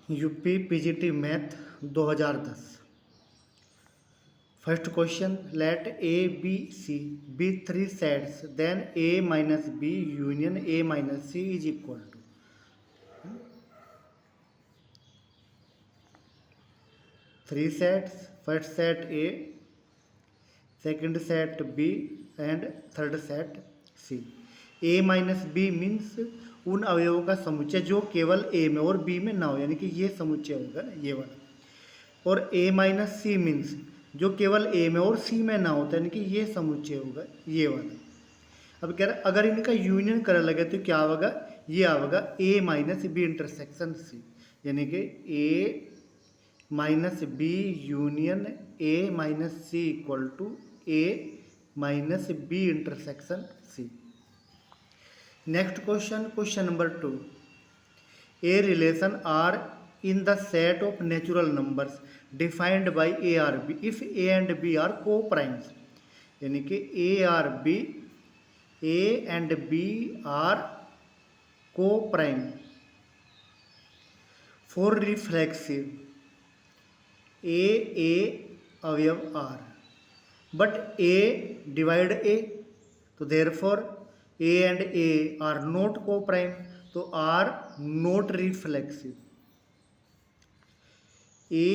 UP PGT math 2010। First question, let A B C be three sets then A minus B union A minus C is equal to. Three sets, first set A, second set B and third set C. A minus B means उन अवयवों का समुच्चय जो केवल ए में और B में ना हो, यानी कि ये समुच्चय होगा ना, ये वाला। और ए माइनस सी मीन्स जो केवल ए में और सी में ना होता, यानी कि ये समुच्चय होगा, ये वाला। अब कह रहा अगर इनका यूनियन कर लगे तो क्या होगा, ये आएगा A minus B intersection C, यानी कि A minus B union A minus C equal to A minus B intersection C. Next question, question number 2, a relation R in the set of natural numbers defined by a or b if a and b are co-primes, यानी कि a and b are co-prime for reflexive a अवयव r, but a divide a, तो therefore a and a are not co-prime, तो are not reflexive। A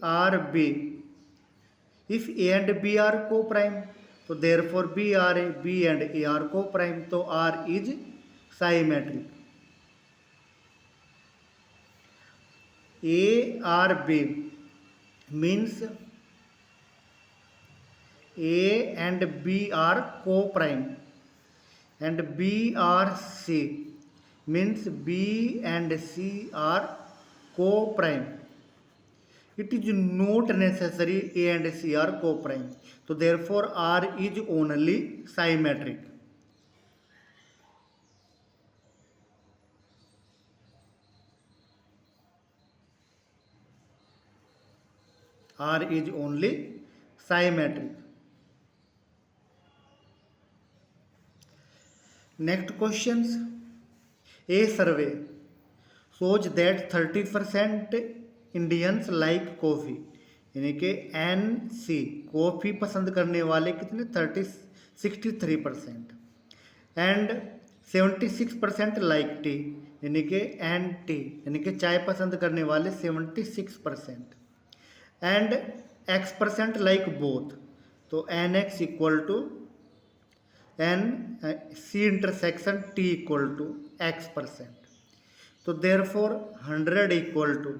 or B, if A and B are co-prime, तो therefore B and A are co-prime, तो R is symmetric। A or B means A and B are co-prime, and B or C means B and C are co-prime। It is not necessary A and C are co-prime, so therefore R is only symmetric। R is only symmetric। Next questions, a survey shows that 30% Indians like coffee, यानी कि NC coffee पसंद करने वाले कितने 63%, and 76% like T, यानी कि NT यानी कि चाय पसंद करने वाले 76%, एंड X% लाइक बोथ, तो NX equal to NC intersection T equal to X%, तो therefore 100 equal to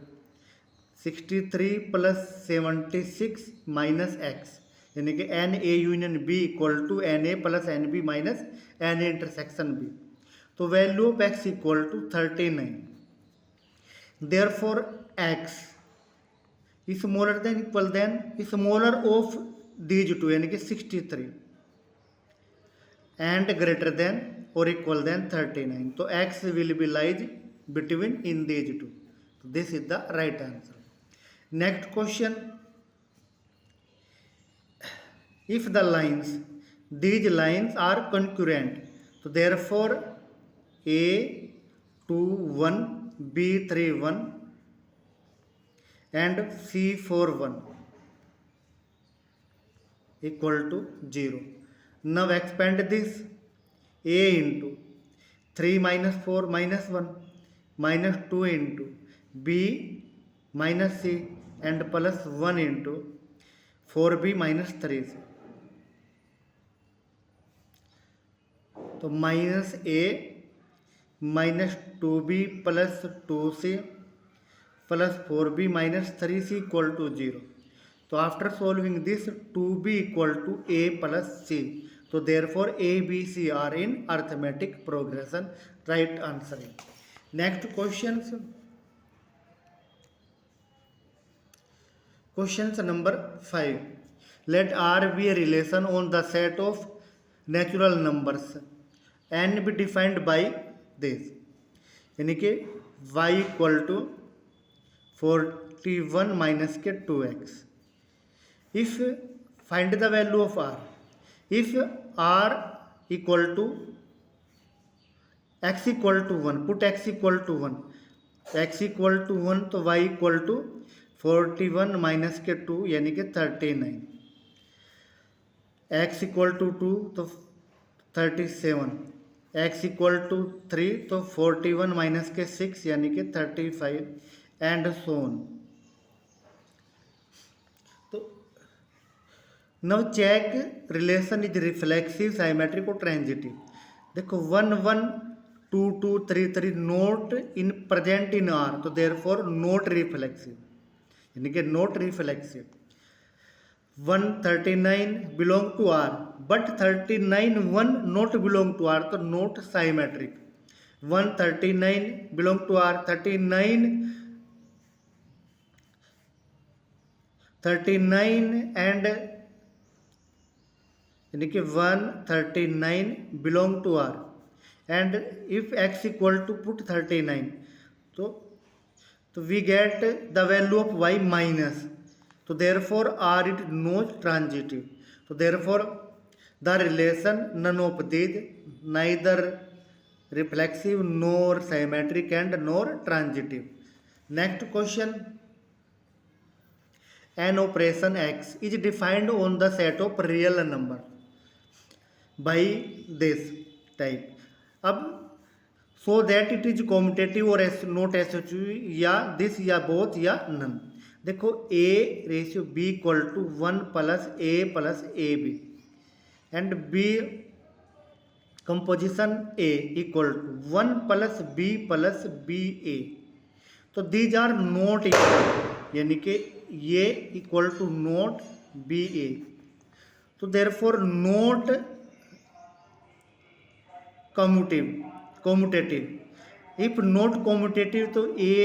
63 plus 76 minus x, यानी कि N A union B equal to N A plus N B minus N A intersection B, तो value of X equal to 39। Therefore X smaller than equal than smaller of these two, यानी कि 63 and greater than और equal then 39, तो x will be lies between in these two, this is the right answer. Next question, if the lines, these lines are concurrent, so therefore A21, B31 and C41 equal to 0. Now expand this, A into 3 minus 4 minus 1 minus 2 into B minus C and plus 1 into 4b minus 3c, तो minus A minus 2b plus 2c plus 4b minus 3c equal to 0, तो after solving this 2b equal to a plus c, तो therefore a b c are in arithmetic progression, right answer. Next questions, Questions number 5. Let R be a relation on the set of natural numbers n be defined by this, यानी कि y equal to 41 minus के 2x। If find the value of R, if R equal to x equal to 1, put x equal to 1, x equal to 1 तो y equal to 41 minus के 2 यानी कि 39, x equal to 2 तो 37, x equal to 3 तो 41 minus के 6 यानी कि 35 and so on. तो now check relation is reflexive, symmetric और ट्रांजिटिव। देखो 1 1 2 2 3 3 not in present in R, तो देयरफॉर नोट रिफ्लेक्सिव यानी कि not reflexive. 139 belong to R but 39 1 not belong to R, तो not symmetric. 139 belong to R, 39 and यानी कि 139 belong to R and if x equal to put 39 तो we get the value of y minus, तो therefore R it not transitive, तो therefore the relation none of these neither reflexive nor symmetric and nor transitive. Next question, an operation x is defined on the set of real number by this type, अब so that it is commutative or not associative या this या both या none। देखो a ratio b equal to 1 plus a plus A B and b composition a equal to 1 plus b plus B A, तो these are not equal यानी कि ये equal to not B A, तो therefore not commutative. If not commutative तो A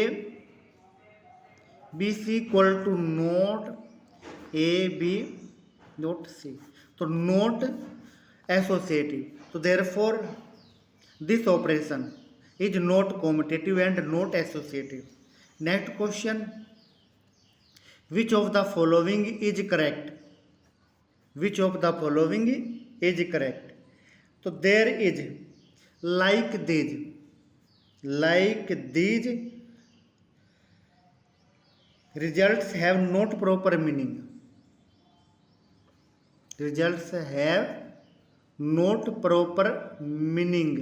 B C equal to not A B not C, तो not associative, तो therefore this operation is not commutative and not associative. Next question, which of the following is correct, which of the following is correct, तो there is like these results have not proper meaning, results have not proper meaning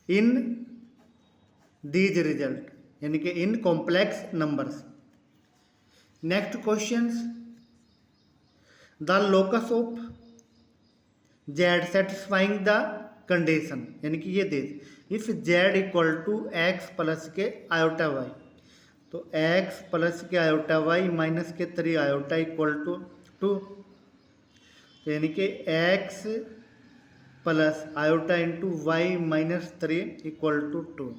in these result यानी कि in complex numbers. Next questions, the locus of Z satisfying the condition यानी कि ये दे if Z equal to x plus के iota Y, तो X plus के iota Y minus के 3 आयोटा इक्वल टू 2, तो यानी कि X plus iota into Y minus 3 equal to 2,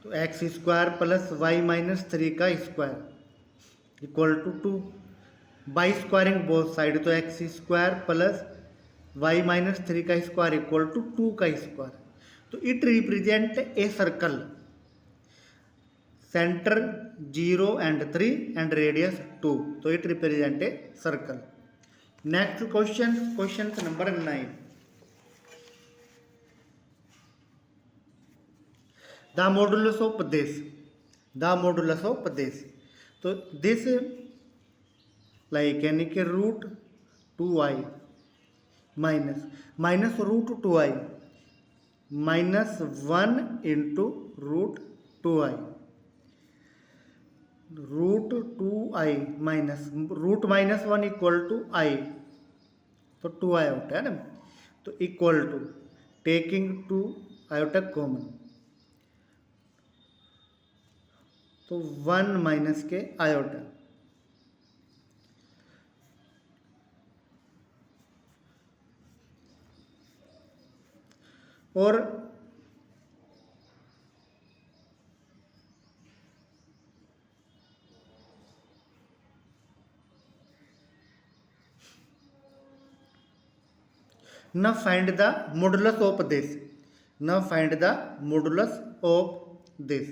तो x square plus Y minus 3 का square equal to 2, by squaring both side, तो x square plus Y minus 3 का square equal to 2 का square, तो it represent a circle, centre 0 and 3 and radius 2, तो it represent a circle. Next question, question number 9, the modulus of this, the modulus of this, तो this like यानी कि root 2i minus root 2i minus 1 into root 2i, root 2i minus root minus 1 equal to i, तो 2i होता है ना, तो equal to taking 2 iota common, तो 1 minus के आयोटा, और न find the modulus of this, न find the modulus of this,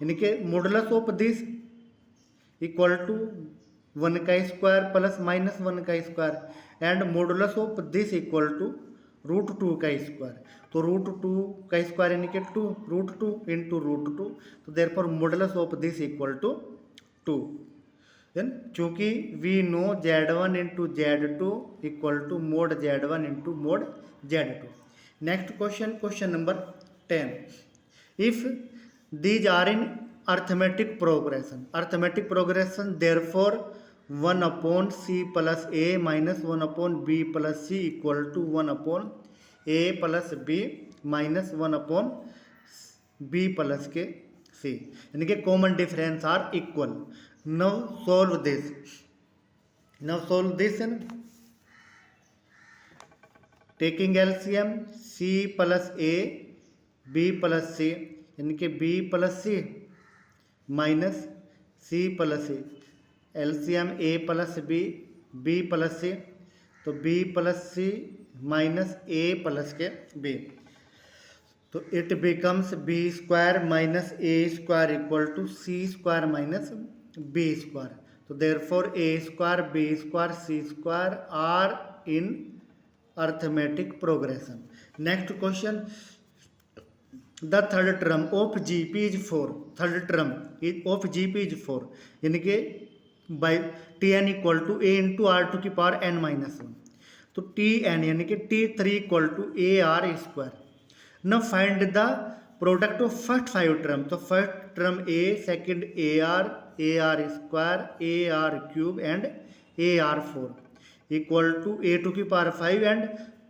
यानी कि modulus of this equal to 1 का स्क्वायर प्लस माइनस 1 का square and modulus of this equal to √2 का स्क्वायर, तो √2 का स्क्वायर यानी कि 2, √2 इंटू √2, तो therefore modulus of this equal to 2। Then चूंकि we know Z1 into Z2 equal to mod Z1 into mod Z2। Next question, question number 10, if these are in arithmetic progression therefore 1 upon C plus A minus 1 upon B plus C equal to 1 upon A plus B minus 1 upon B plus के C, यानी कि common difference are equal. Now solve this taking LCM C plus A B plus C, यानी कि B plus C minus C plus A, LCM A plus B plus C, तो B plus C minus A plus के B, तो it becomes B square minus A square equal to C square minus B square. तो therefore A square B square C square are in arithmetic progression. Next question, the third term of GP is 4, third term of GP is 4, यानी कि by Tn equal to A into R to की power n minus 1, तो Tn यानी कि T3 equal to A are square. न find the product of first 5 term, तो first term A, second A are square, A R cube and A R 4 equal to A to की power 5 and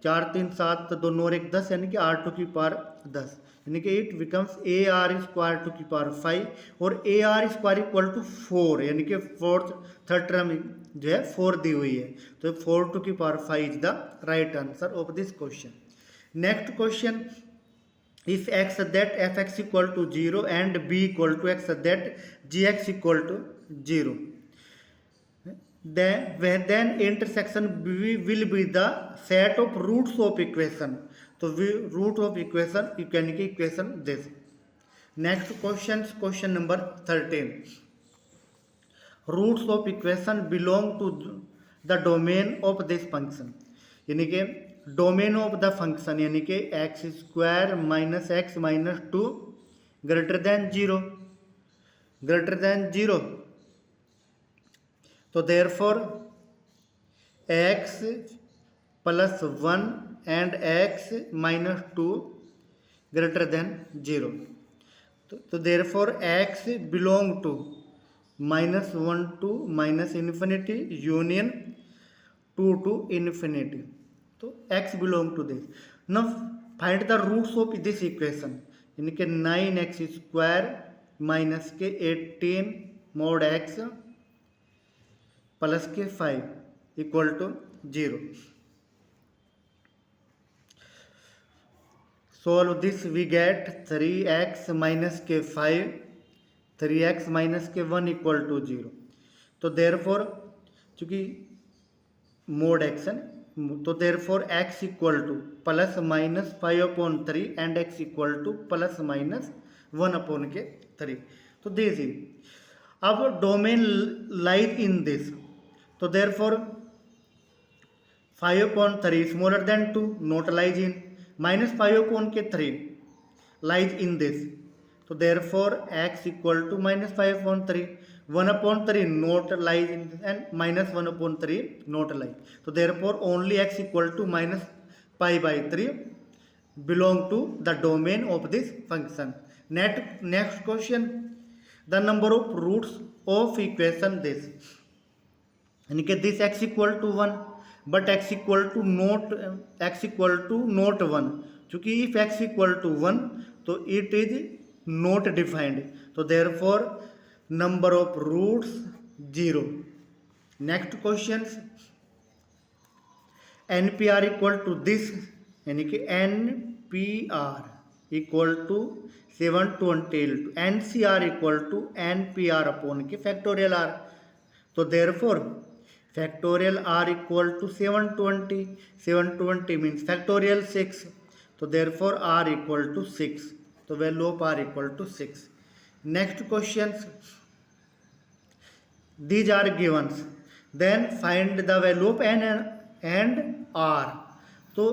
4 3 7 तो 2 और 1 10, यानी कि are to की power 10, यानी कि it becomes a are square to की पावर 5 और a are square equal to 4, यानी कि थर्ड टर्म जो है 4 दी हुई है, तो 4 टू की power 5 is the right answer of this question. Next question, if x that fx equal to 0 and b equal to x that gx equal to 0, then intersection b will be the set of roots of equation, तो root of equation you can get equation this। next question number 13, roots of equation belong to the domain of this function, यानी कि domain of the function, यानी कि x square minus X minus 2 greater than zero, तो therefore X plus 1 and X minus 2 greater than 0, तो therefore X belong to -1 to minus infinity union 2 to infinity, तो x belong to this. Now find the roots of this equation, यानी कि 9x square minus के 18 mode x plus के 5 equal to 0। Solve this, we get 3x minus के 5, 3x minus के 1 equal to 0, तो therefore चूंकि mode x है, तो therefore x equal to plus minus 5/3 and x equal to plus minus 1/3, तो this is. अब domain lies in this, तो therefore 5/3 smaller than 2 not lies in, minus 5/3 lies in this, तो therefore x equal to minus 5/3, 1/3 not lies in this and minus 1/3 not lies, so therefore only x equal to minus pi/3 belong to the domain of this function। next question, the number of roots of equation this, यानी कि this x equal to 1 but x equal to not 1, चूंकि if x equal to 1 तो it is not defined, तो therefore number of roots 0। next questions, npr equal to this, यानी कि npr equal to 720 ncr equal to npr upon के factorial r, तो therefore factorial r equal to 720 means factorial 6, तो therefore r equal to 6, तो value of r equal to 6। next questions, these are givens, then find the value of n and r, तो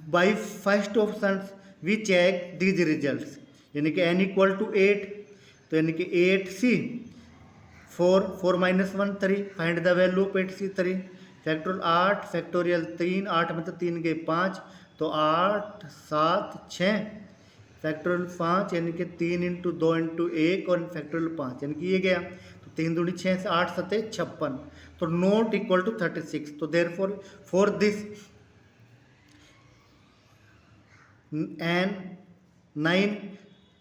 by first option we check these results, यानी कि n equal to 8, तो यानी कि 8c, 4 minus 1 3, find the value of 8c 3, factorial 8 factorial 3, 8 में तो 3 गए 5, तो 8 7 6, फैक्टोरियल 5 यानी कि 3 इंटू 2 इंटू 1 और फैक्टोरियल 5 यानी कि ये गया, तो 3 दूनी 6 से 8 सते 56, तो नॉट इक्वल टू 36, तो देयरफॉर फॉर दिस एन 9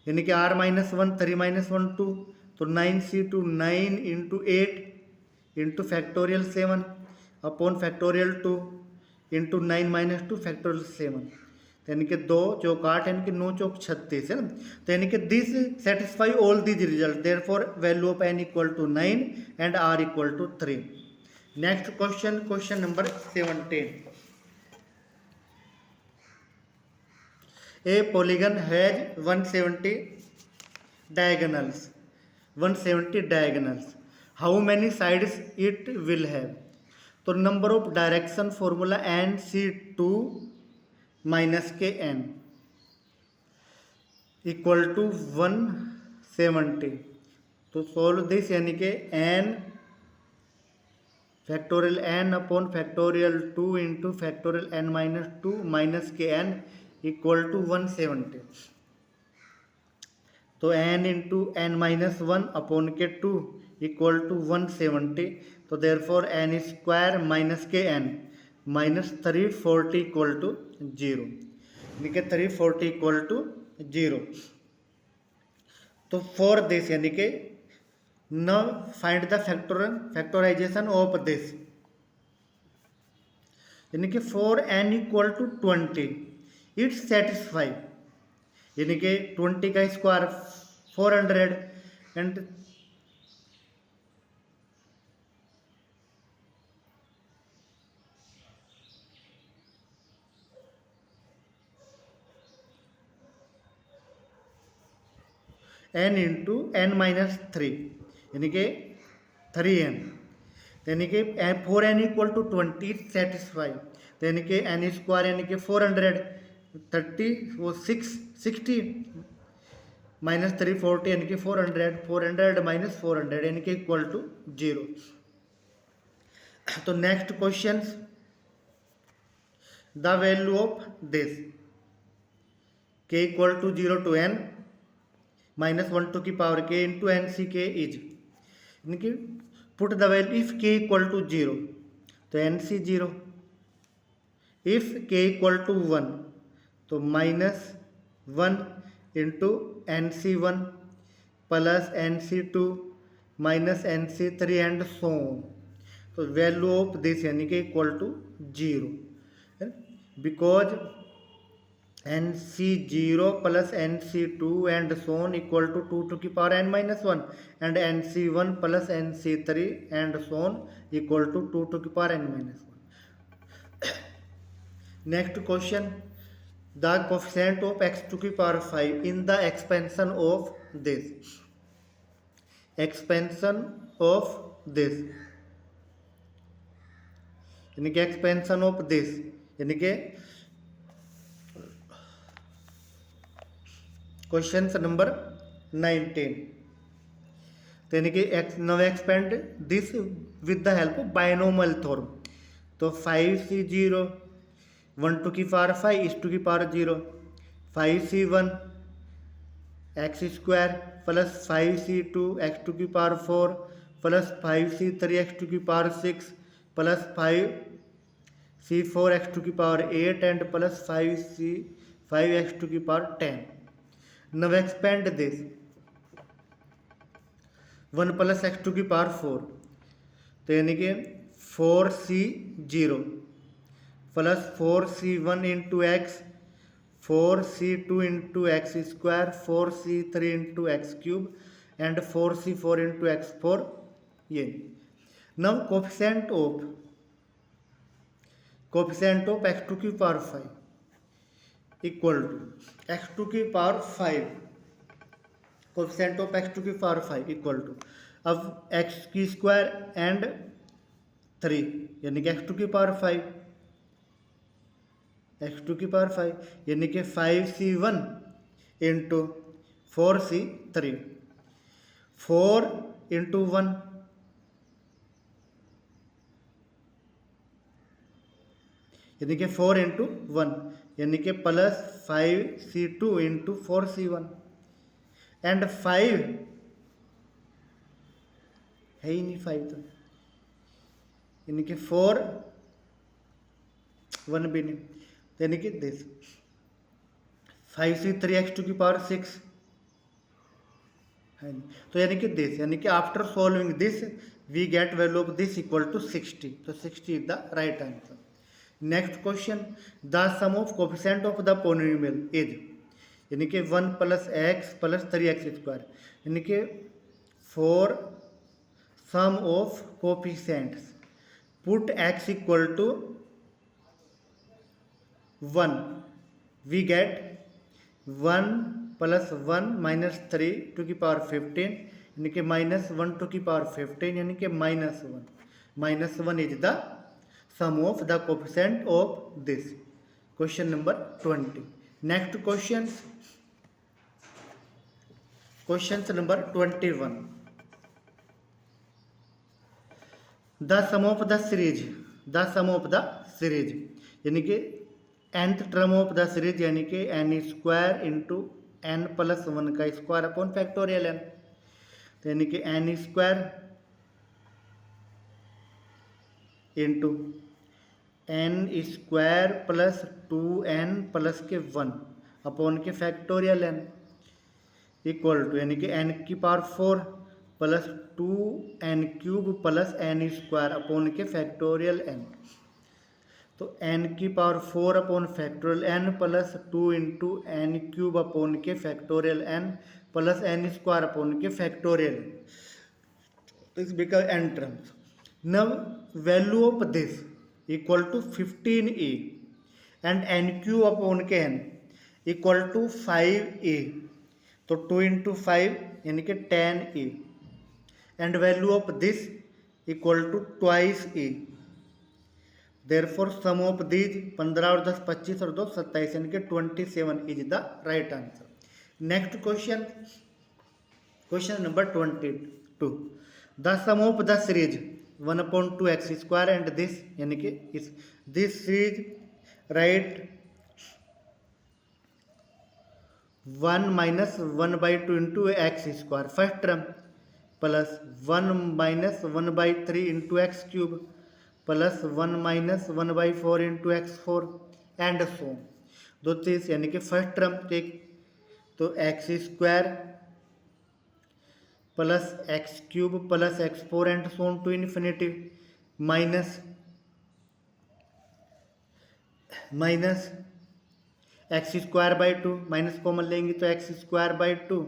यानी कि r माइनस 1 3 माइनस 1 2, तो 9c2 9 into 8 into factorial 7 upon factorial 2 into 9 minus 2 factorial 7, यानी कि 2 चौक 8 यानी कि 9 चौक 36 है ना, तो यानी कि this satisfy all these result, therefore value of n equal to 9 and r equal to 3. Next question, question number 17. A polygon has 170 diagonals. 170 diagonals. How many sides it will have? तो number of direction formula NC2 minus के n equal to 170. तो solve this, यानी कि n factorial n upon factorial 2 into factorial n minus 2 minus के n equal to 170. तो n into n minus 1 upon के 2 equal to 170, तो therefore n square minus के n minus 340 equal to 0, यानी कि 340 इक्वल टू 0. तो फॉर दिस, यानी कि न find the factorization of this, यानी कि for n equal to 20 it satisfy, यानी कि 20 का square 400 and n into n minus 3 यानी कि 3n, यानी कि 4n equal to 20 it satisfy, तो यानी कि n स्क्वायर यानी कि 400 30 वो 60 माइनस 340 यानी कि 400 माइनस 400 यानी कि इक्वल टू 0. तो next question, the value of this k equal to 0 to n minus 1 to की power k into N C K is, यानी कि put the value if k equal to 0 तो N C 0, if k equal to 1 तो minus 1 into N C 1 plus N C 2 minus N C 3 and so on. तो value of this यानी कि equal to 0, because N C 0 plus N C 2 and so on equal to 2 to की power n minus 1 and N C 1 plus N C 3 and so on equal to 2 to की power n minus 1. Next question, the coefficient of x to की power 5 in the expansion of this, expansion of this यानी कि expansion of this यानी कि question number 19. तो यानी कि now expand this with the help of binomial theorem. तो 5c0 1 to की पावर 5 इस टू की power 0, 5c1 X square plus 5c2 X to की power 4 plus 5c3 X to की power 6 plus 5c4 X to की power 8 and plus 5c5 X to की power 10. Now expand this 1 plus X to की power 4, तो यानी कि 4c0 plus 4c1 into X 4c2 into x square 4c3 into x cube and 4c4 into x 4 ये. Now coefficient of X to की power 5 equal to X to की power 5, coefficient of X to की power 5 equal to, अब X की square and 3 यानी कि x to की power 5 x2 की पावर 5 यानी कि 5c1 इंटू 4c3, 4 इंटू 1 यानी कि 4 इंटू 1 यानी कि plus 5c2 into 4c1 and 5 है ही नहीं 5 तो, यानी कि 4 1 भी नहीं, यानी कि दिस 5c3 x2 की पावर 6 है नहीं, तो यानी कि दिस, यानी कि after solving this we get value of this equal to 60, तो 60 is the right answer. Next question, the sum of coefficient of the polynomial is, यानी कि 1 plus x plus 3x square, यानी कि for sum of coefficients put x equal to 1 we get 1 plus 1 minus 3 to की power 15 यानी कि minus 1 to की power 15 यानी कि minus 1 is the sum of the coefficient of this. Question number 20. Next questions number 21. The sum of the series यानी कि nth term of the series यानी कि n square into n plus 1 का square upon factorial n, तो यानी कि n square into n square plus 2n plus के 1 upon के फैक्टोरियल n इक्वल टू, यानी कि n की power 4 plus 2n cube plus n square upon के फैक्टोरियल n, तो n की power 4 upon factorial n plus 2 into n cube upon के factorial n plus n square upon के factorial, तो इस become n terms. Now value of this equal to 15a and n cube upon के n equal to 5a, तो 2 into 5 यानी कि 10a and value of this equal to twice a, therefore sum of these 15 और 10 25 और 2 27 यानी कि 27 is the right answer. Next question number 22, the sum of the series 1/2x square and this, यानी कि इस this series right 1 minus 1/2 into x square first term plus 1 minus 1/3 into x cube plus 1 minus 1/4 into x 4 and so, दो चीज यानी कि first term take तो x square plus x cube plus x 4 and so on to infinity minus x square by 2, minus common लेंगे तो x square by 2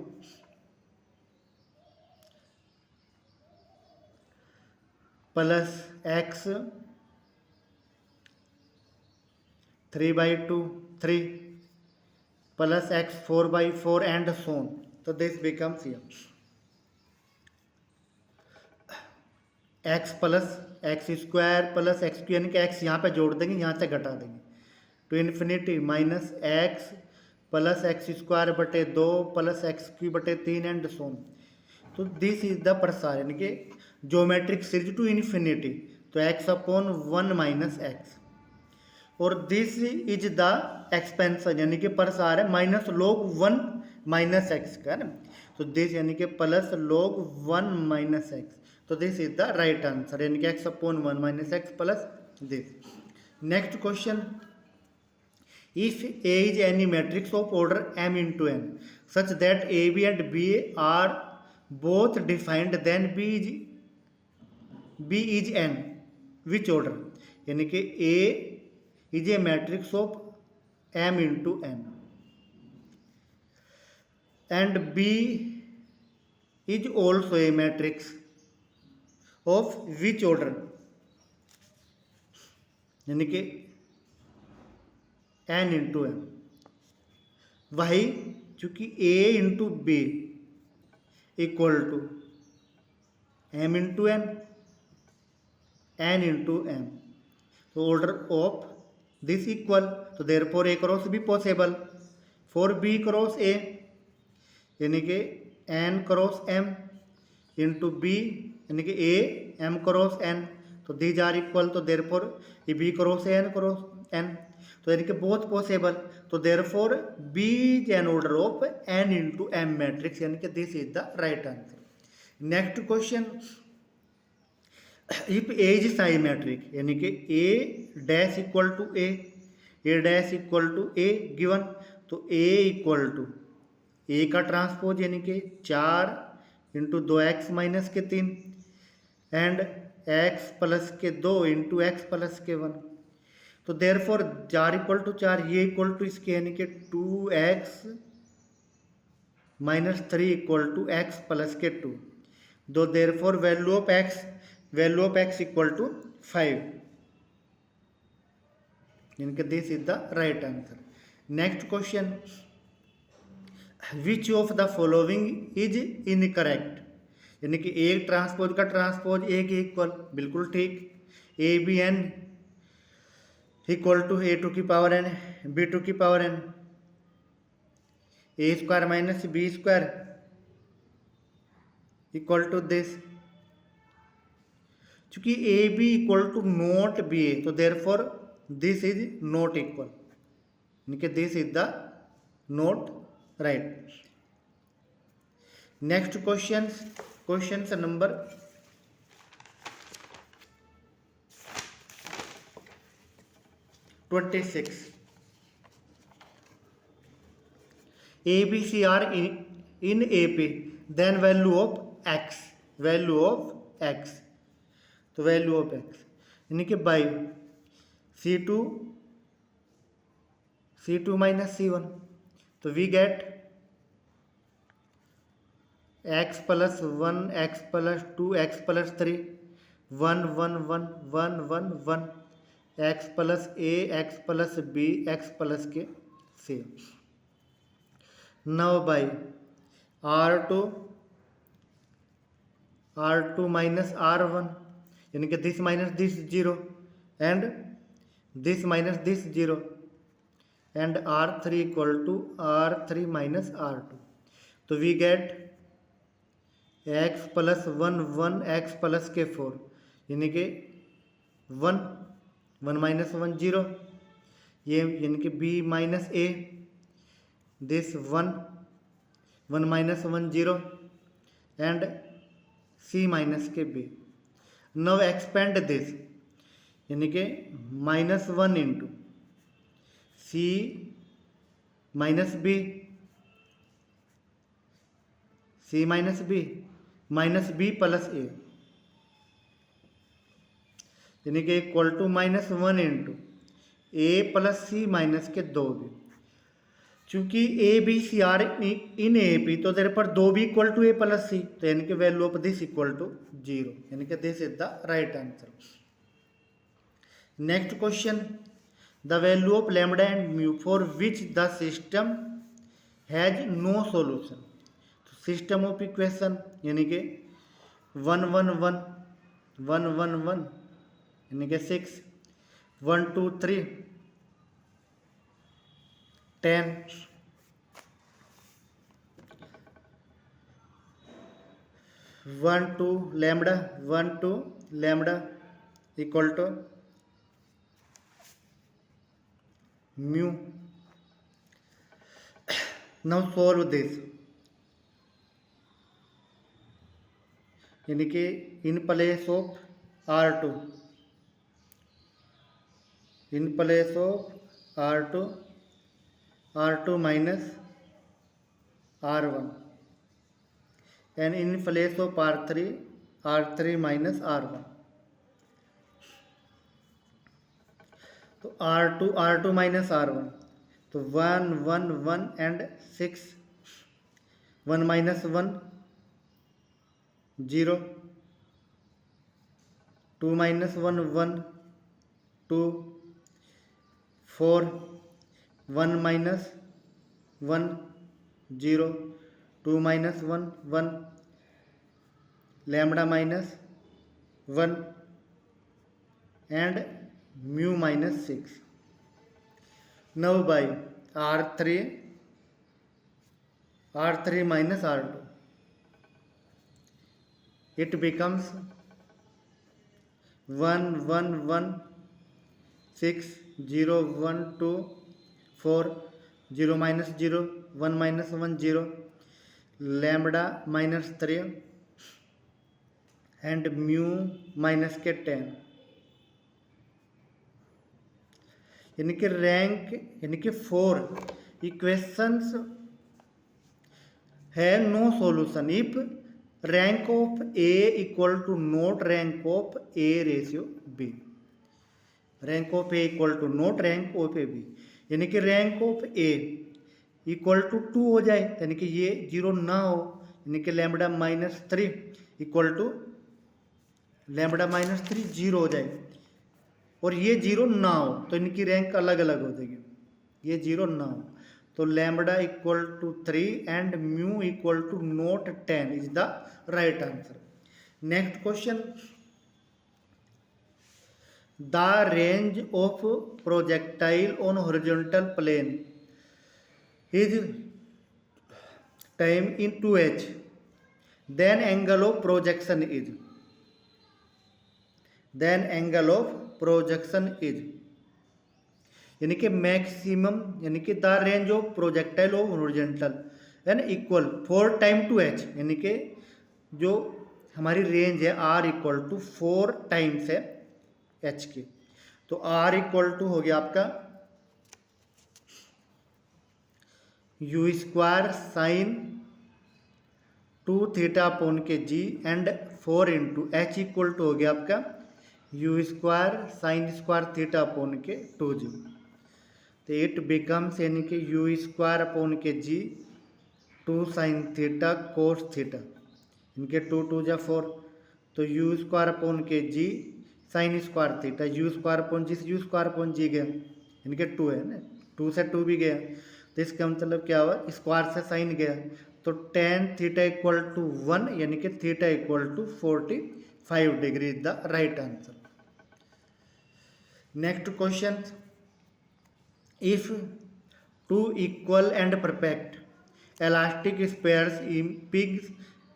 plus X 3/2 3 plus X 4/4 and so on, तो this becomes X plus x square plus x cube, यानी कि x यहाँ पे जोड़ देंगे यहाँ से घटा देंगे to infinity minus x plus x square बटे 2 प्लस एक्स क्यू बटे 3 एंड सो ऑन, तो दिस इज द प्रसार यानी कि ज्योमेट्रिक सीरीज टू इन्फिनिटी, तो एक्स अपॉन 1 माइनस एक्स, और दिस इज द एक्सपेंशन यानी कि प्रसार है माइनस लॉग 1 माइनस एक्स का ना, तो दिस यानी कि प्लस लॉग 1 माइनस एक्स, तो this is the right answer यानी कि X upon 1 minus x plus this. Next question, if A is any matrix of order m into n such that A B and B are both defined then B is n which order, यानी कि A is a matrix of m into n and B is also a matrix of which order, यानी कि n into n, वही चूंकि a into B equal to m into n n into m, तो order of this equal, तो therefore A cross B possible, for B cross A यानी कि N cross M into B यानी कि A M cross N, तो these are equal, तो therefore ये B cross N cross N, तो यानी कि बोथ पॉसिबल, तो therefore B is N order of N into M matrix, यानी कि this is the right answer. Next question, if A is symmetric यानी कि A dash equal to A dash equal to A given, तो A equal to ए का transpose यानी कि 4 into 2x minus के 3 and x plus के 2 into x plus के 1, तो देयरफॉर 4 इक्वल टू 4 ये इक्वल टू इसके यानी कि 2x minus 3 equal to x plus के 2, दो therefore value of x equal to 5, यानी कि this is the right answer. Next question, which of the following is incorrect, यानी कि एक ट्रांसपोज का ट्रांसपोज एक इक्वल, बिल्कुल ठीक, A B N equal to A to की पावर एन बी टू की power N, A square minus B square equal to this, चूंकि A B equal to not B A, तो therefore this is not equal, यानी कि this is the not right. Next question number 26. A, B, C are in AP, then value of x, तो value of x यानी कि by C2 minus C1, तो we get x plus 1 x plus 2 x plus 3 1 1 1 1 1 1 x plus a x plus b x plus के c. Now by R2 minus R1 यानी कि this minus this 0 and this minus this 0 and R3 equal to R3 minus R2, तो we get x plus 1 1 x plus के 4 यानी कि 1 minus 1 0, ये यानी कि b minus a, this 1 minus 1 0 and c minus के b. नाउ एक्सपेंड दिस यानी कि minus 1 into c minus b minus b plus a यानी कि equal to minus 1 into a plus c minus के 2b. चूंकि A B C are in A P, तो therefore 2b equal to a plus c, तो यानी कि value of this equal to 0, यानी कि this is the right answer. Next question, the value of lambda and mu for which the system has no solution, तो system of equation यानी कि 1 1 1 1 1 1 यानी कि 6 1 2 3 10 1 2 lambda equal to mu. Now solve this यानी कि in place of R2 R2 minus R1 and in place of R3 minus R1. तो R2 minus R1, तो 1 1 1 and 6 1 minus 1 0 2 minus 1 1 2 4 1 minus 1 0 2 minus 1 1 lambda minus 1 and mu minus 6. now by r3 minus r2, it becomes 1 1 1 6 0 1 2 4 0 minus 0 1 minus 1 0 lambda minus 3 and mu minus के 10, यानी कि rank यानी कि 4 equations है no solution if rank of A equal to not rank of A ratio B, rank of A equal to not rank of A B, यानी कि rank of A equal to 2 हो जाए, यानी कि ये 0 ना हो, यानी कि lambda minus 3 equal to lambda minus 3 0 हो जाए, और ये 0 ना हो तो इनकी रैंक अलग अलग हो जाएगी, ये 0 ना हो तो lambda equal to 3 and mu equal to not 10 is the right answer. Next question, the range of projectile on horizontal plane is time in 2h, then angle of projection is, then angle of projection is, यानी कि maximum यानी कि the range of projectile of horizontal and equal 4 time 2h, यानी कि जो हमारी range है r equal to 4 times है h की, तो r इक्वल टू हो गया आपका u square sine 2 theta upon के g and 4 into h equal to हो गया आपका u square sine square theta upon के 2g, तो इट बिकम्स यानी कि u स्क्वायर अपॉन के g 2 sine theta cos theta, इनके 2 2 जा 4, तो u स्क्वायर अपॉन के g sine square theta, u square upon g से u स्क्वायर अपॉन जी गया, इनके 2 है ना, 2 से 2 भी गया, तो इसका मतलब क्या हुआ, स्क्वायर से साइन गया, तो tan थीटा इक्वल टू 1 यानी कि theta equal to 45 degree is the right answer. Next question, if two equal and perfect elastic spheres impinge,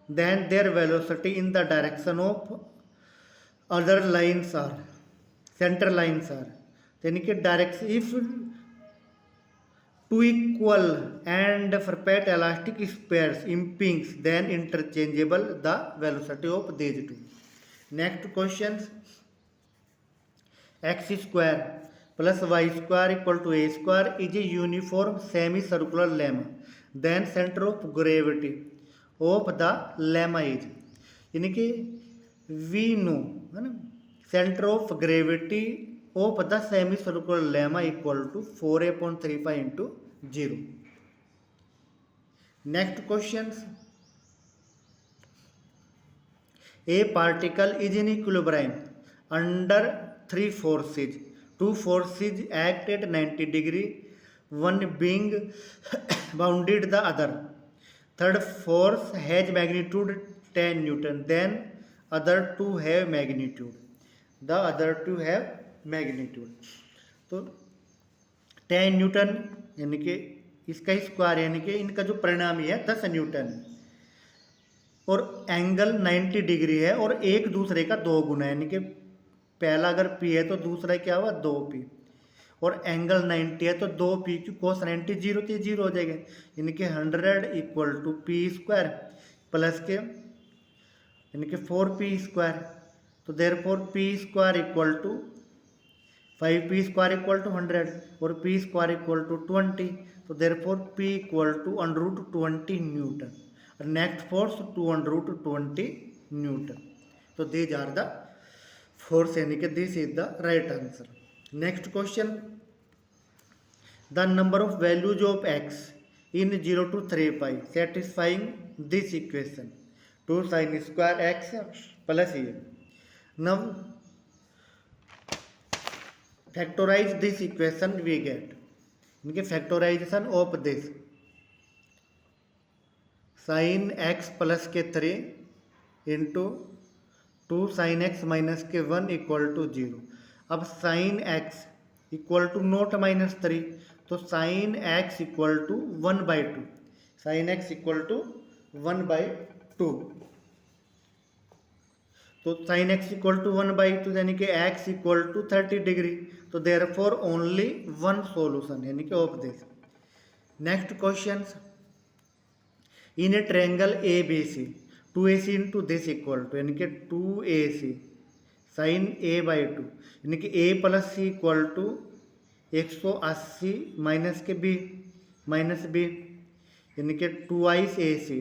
then their velocity in the direction of other lines are center lines are, यानी कि direction if two equal and perfect elastic spheres impinge, then interchangeable the velocity of these two. Next questions, x square plus y square equal to a square is a uniform semicircular lemma, then center of gravity of the lemma is, यानी कि we know है ना, center of gravity of the semicircular lemma equal to 4a/35 into 0. Next questions, a particle is in equilibrium under 3 forces. 2 forces act at 90 degree, one being bounded the other. Third force has magnitude 10 Newton, then other two have magnitude. The other two have magnitude. तो 10 Newton यानी कि इसका square यानी कि इनका जो परिणामी है 10 न्यूटन है, और एंगल 90 डिग्री है और एक दूसरे का 2 गुना है, यानी कि पहला अगर P है तो दूसरा क्या हुआ 2P, और एंगल 90 है तो 2P की कोस 90 जीरो तो जीरो हो जाएगा, यानी कि 100 equal to P square plus के यानी कि 4P स्क्वायर, तो therefore P square equal to 5P square equal to 100 और P स्क्वायर इक्वल टू 20, तो therefore P equal to √20 newton, और नेक्स्ट फोर्स 2√20 न्यूटन. तो दीज आर द फोर्स यानी कि this is the right answer. Next question, the number of values of x in 0 to 3π satisfying this equation 2 sin square x plus a. Now factorize this equation, we get इनके factorization of this sin x plus के 3 into 2 sin x minus के 1 equal to 0. अब sin x equal to not minus 3, तो sine X equal to 1/2, sine X equal to 1/2। तो sine X equal to 1/2 यानी कि X equal to 30 degree. तो therefore only one solution यानी कि of this. Next question, in a triangle A B C 2AC into this equal to यानी कि 2AC sine A/2 यानी कि A plus C equal to 180 minus के B minus B यानी कि 2AC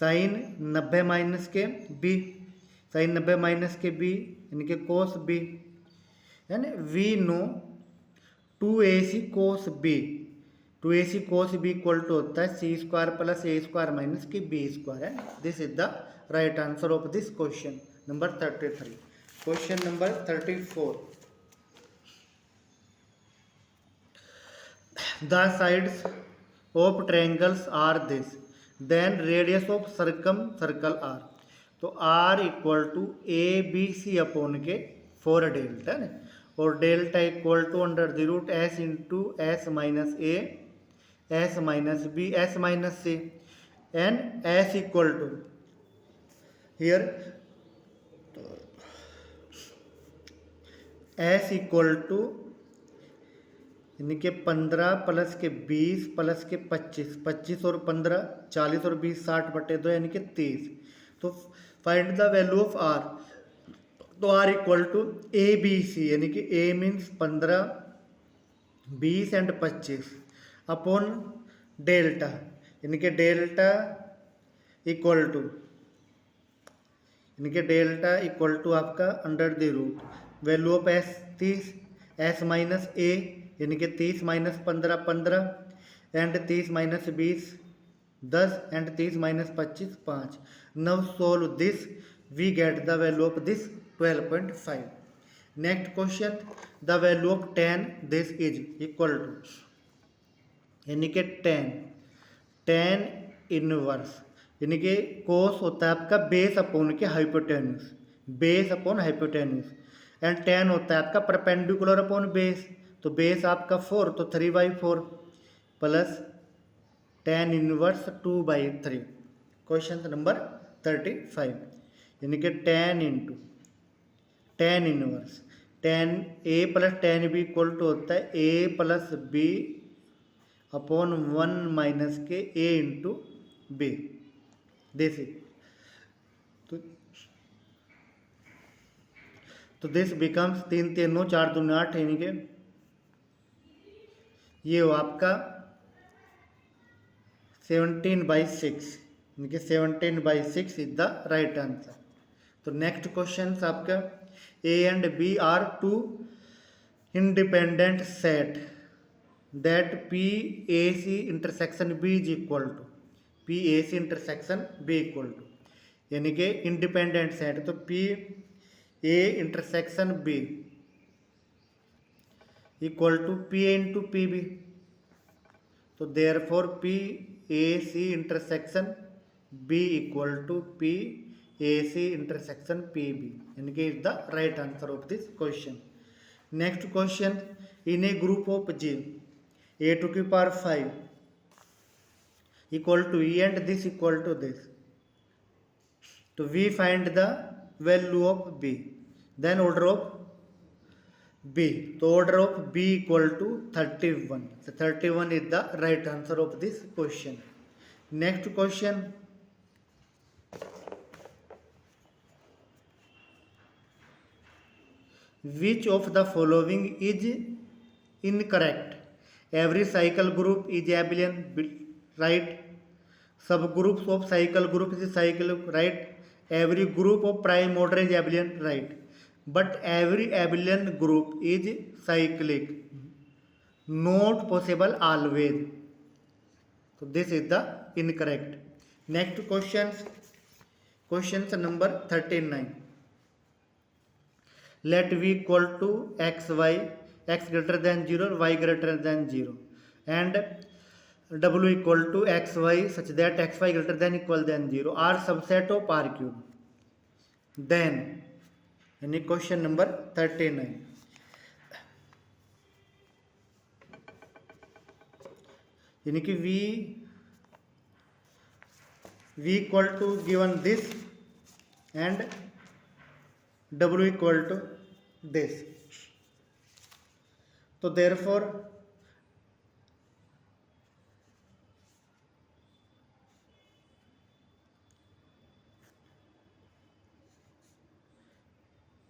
sine 90 minus के बी साइन 90 माइनस के B यानी कि कोस बी। यानी we know 2AC cos B, 2AC cos B equal to होता है C² प्लस A² माइनस की B²। है this is the right answer of this question number 33। Question number 34, the sides of triangles are this, then radius of circle are। तो r equal to ABC upon के 4 delta ना, और delta equal to under the root S into S minus A S minus B S minus C and S equal to here S equal to यानी कि 15 plus के 20 plus के 25, 25 और 15 40 और 20 60/2 यानी कि 30। तो find the value of R। तो R इक्वल टू ABC यानी कि A means 15 20 and 25 upon delta यानी कि डेल्टा इक्वल टू आपका under the root value of S 30 S minus A यानी कि 30 minus 15 15 and 30 minus 20 10 and 30 minus 25 5। Now solve this, we get the value of this 12.5। Next question, the value of tan this is equal to यानी कि tan inverse यानी कि कोस होता है आपका base upon के hypotenuse, base upon hypotenuse, and tan होता है आपका परपेंडिकुलर अपॉन बेस। तो बेस आपका 4 तो 3/4 plus tan inverse 2/3। Question number 35 यानी कि tan into tan inverse tan A plus tan B equal to होता है A plus B upon 1 minus के A इंटू B। देसी तो दिस बिकम्स 3 3 9 4 2 8 यानी कि ये हो आपका 17/6 यानी कि 17/6 इज द राइट आंसर। तो नेक्स्ट क्वेश्चन आपका A and B are two independent set that PAC intersection B is equal to PAC intersection B equal to यानी कि इंडिपेंडेंट सेट। तो PA intersection B equal to PA into PB। तो therefore PAC intersection B equal to PAC intersection PB यानी कि is the right answer of this question. Next question, in a group of G A⁵ equal to E and this equal to this. तो we find the value of B, then order of B। तो order of B equal to 31। So 31 is the right answer of this question. Next question, which of the following is incorrect? Every cycle group is abelian, right? Subgroups of cycle group is cycle, right? Every group of prime order is abelian, right? But every abelian group is cyclic, not possible always. So this is the incorrect. Next questions number 39. Let V equal to xy, x greater than 0, y greater than 0, and W equal to xy such that xy greater than equal than 0 are subset of R cube. Then यानी question number 39, यानी कि v equal to given this and w equal to this. तो therefore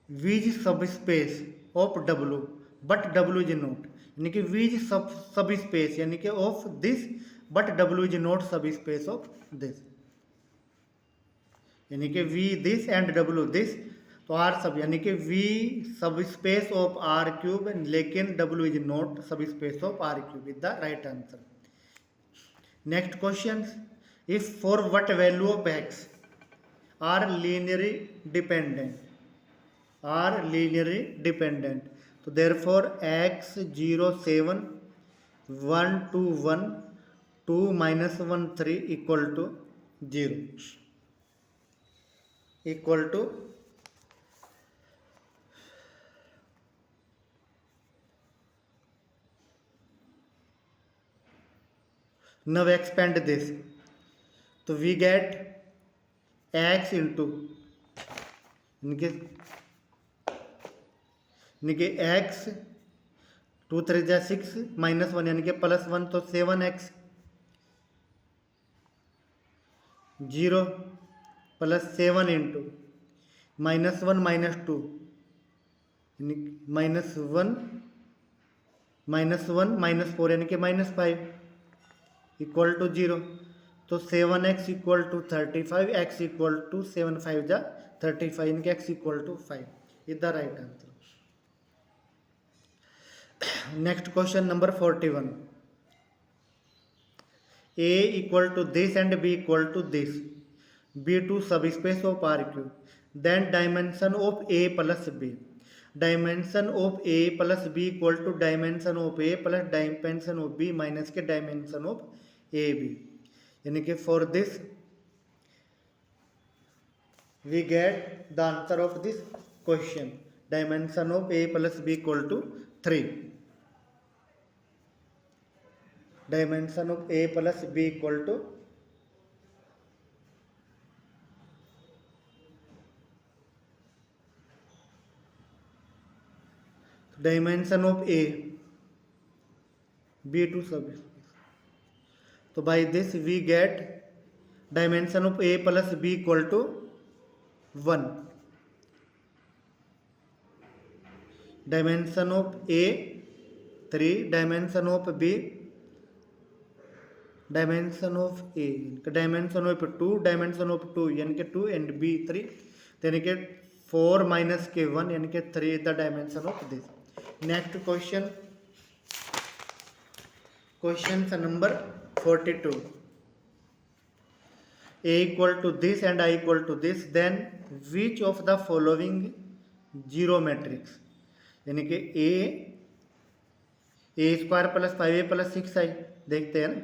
v is subspace of w but w is not, यानी कि v is subspace यानी कि of this but w is not subspace of this, यानी कि v this and w this, तो r सब यानी कि v subspace of r cube लेकिन w is not subspace of r cube is the right answer. Next question, if for what value of x are linearly dependent, तो therefore x 0 7 1 2 1 2 minus 1 3 equal to 0 equal to now expand this, तो we get x into यानी कि x 2 3 जा 6 minus 1 यानी कि plus 1, तो 7x 0 plus 7 into minus 1 minus 2 minus 1 minus 4 यानी कि माइनस 5 इक्वल टू 0, तो 7x equal to 35, x equal to 7 5 जा 35 यानी कि x equal to 5 is the right answer. Next question number 41. A equal to this and B equal to this. B two subspace of RQ. Then dimension of A plus B. Dimension of A plus B equal to dimension of A plus dimension of B minus के dimension of AB. यानी कि for this we get the answer of this question. Dimension of A plus B equal to 3. Dimension of A plus B equal to dimension of A B to subspace. So by this we get dimension of A plus B equal to 1. Dimension of A 3, dimension of B, dimension of A, dimension of 2, dimension of 2 यानी कि 2 and B 3, यानी कि 4 minus के 1 यानी कि 3 is the dimension of this. Next question, question number 42. A equal to this and I equal to this, then which of the following zero matrix, यानी कि a square plus 5a plus 6i, देखते हैं ना,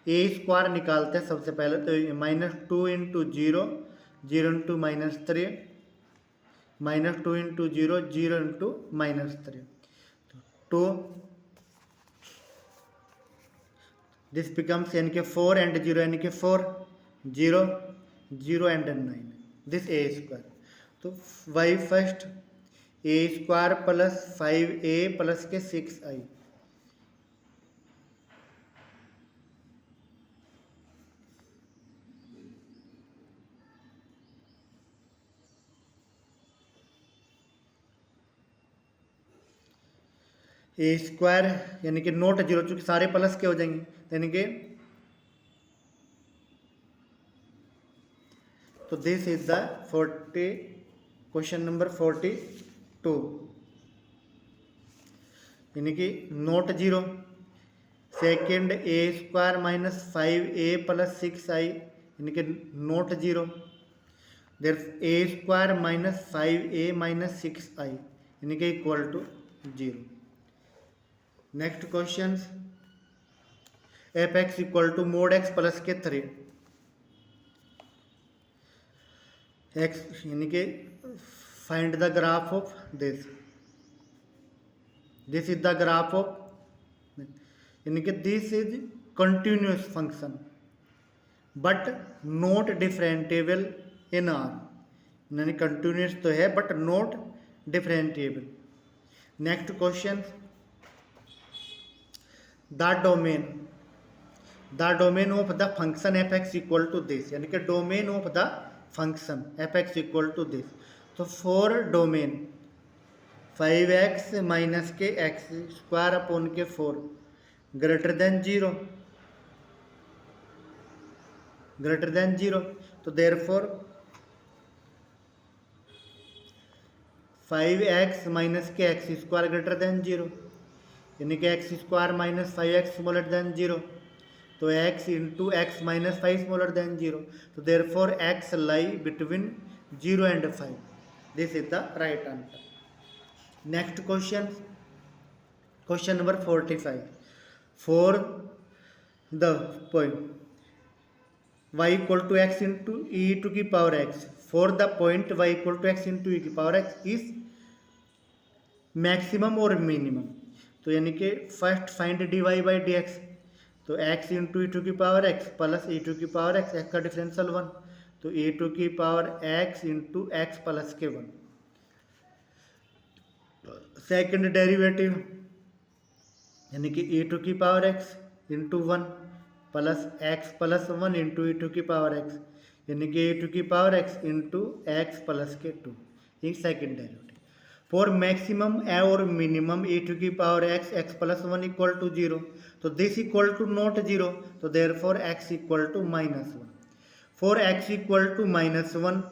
ए square निकालते हैं सबसे पहले, तो minus 2 into 0 0 into minus 3 minus 2 into 0 0 into minus 3 2 this becomes यानी कि 4 एंड 0 यानी कि 4 0 0 एंड 9 दिस ए स्क्वायर. तो Y first A square plus 5a plus के 6i, ए स्क्वायर यानी कि नोट 0 चूंकि सारे प्लस के हो जाएंगे, यानी कि तो this is the 40 question number 42, यानी कि note 0 second a square minus 5a plus 6i यानी कि note 0, there a square minus 5a minus 6i यानी कि equal to 0. Next question, f x equal to mod x plus के 3 x यानी कि find the graph of this, this is the graph of, यानी कि this is continuous function but not differentiable in R. यानी continuous तो है but not differentiable. Next question, the domain of the function fx equal to this, यानी कि domain of the function fx equal to this. तो for domain 5x minus के x square upon के 4 greater than zero, तो therefore 5x minus के x square greater than zero, यानी कि x square minus 5x smaller than zero, तो x into x minus 5 smaller than zero, तो therefore x lie between 0 and 5. This is the right answer. Next question, question number 45. For the point y equal to x into e to the power x, for the point y equal to x into e to the power x is maximum or minimum. तो यानी कि first find dy by dx, तो x into e to the power x plus e to the power x, x का differential 1, तो e to the power x into x plus के 1. Second derivative यानी कि e to की power x into 1 plus x plus 1 into e to की power x, यानी कि e to की power x into x plus के 2, ये सेकेंड डेरिवेटिव. फॉर मैक्सिमम और मिनिमम e टू की power x x plus 1 equal to 0, तो this equal to not 0, तो therefore x equal to -1. For x equal to -1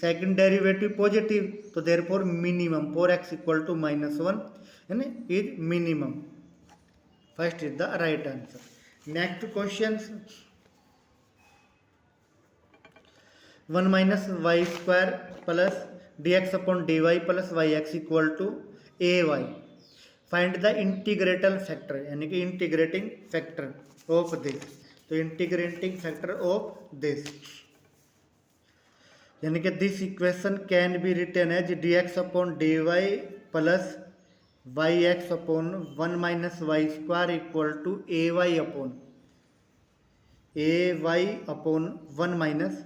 second derivative positive, तो therefore minimum for x equal to -1 यानी is minimum. First is the right answer. Next question, 1 minus Y square plus dx upon dy plus y x equal to ay. Find the integral factor, यानी कि integrating factor of this, तो integrating factor of this यानी कि this equation can be written as dx upon dy plus y x upon 1 minus Y square equal to ay upon 1 minus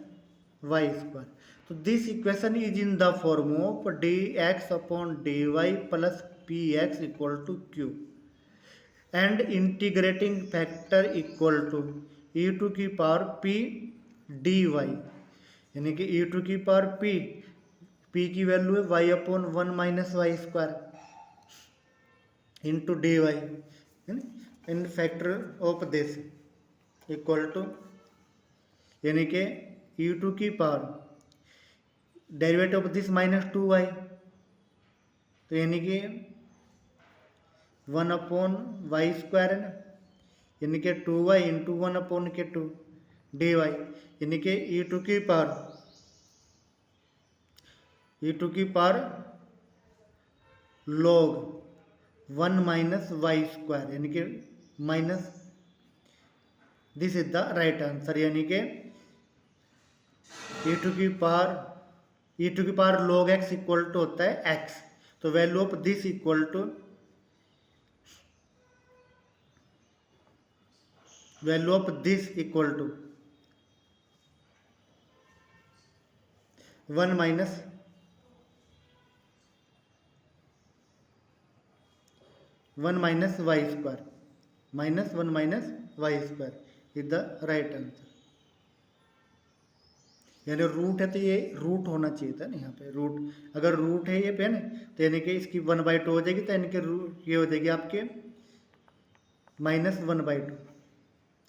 Y square. तो this equation is in the form of dx upon dy plus px equal to q and integrating factor equal to e to की power p dy, यानी कि e to की power p की value है y upon 1 minus Y square into dy in factor of this equal to, यानी कि e to की power derivative of this -2y, तो यानी कि 1 अपॉन वाई स्क्वायर है ना, यानी कि 2y इंटू 1 अपॉन के 2 dy, यानी कि e टू की power log 1 minus Y square, यानी कि minus. This is the right answer, यानी कि e टू की power log x equal to होता है x, तो value of this equal to 1 minus Y square -1 minus Y square is the right answer. यानी root है तो ये रूट होना चाहिए था ना, यहाँ पे रूट, अगर रूट है ये पे ना, तो यानी कि इसकी 1/2 हो जाएगी, तो यानी कि ये हो जाएगी आपके -1/2,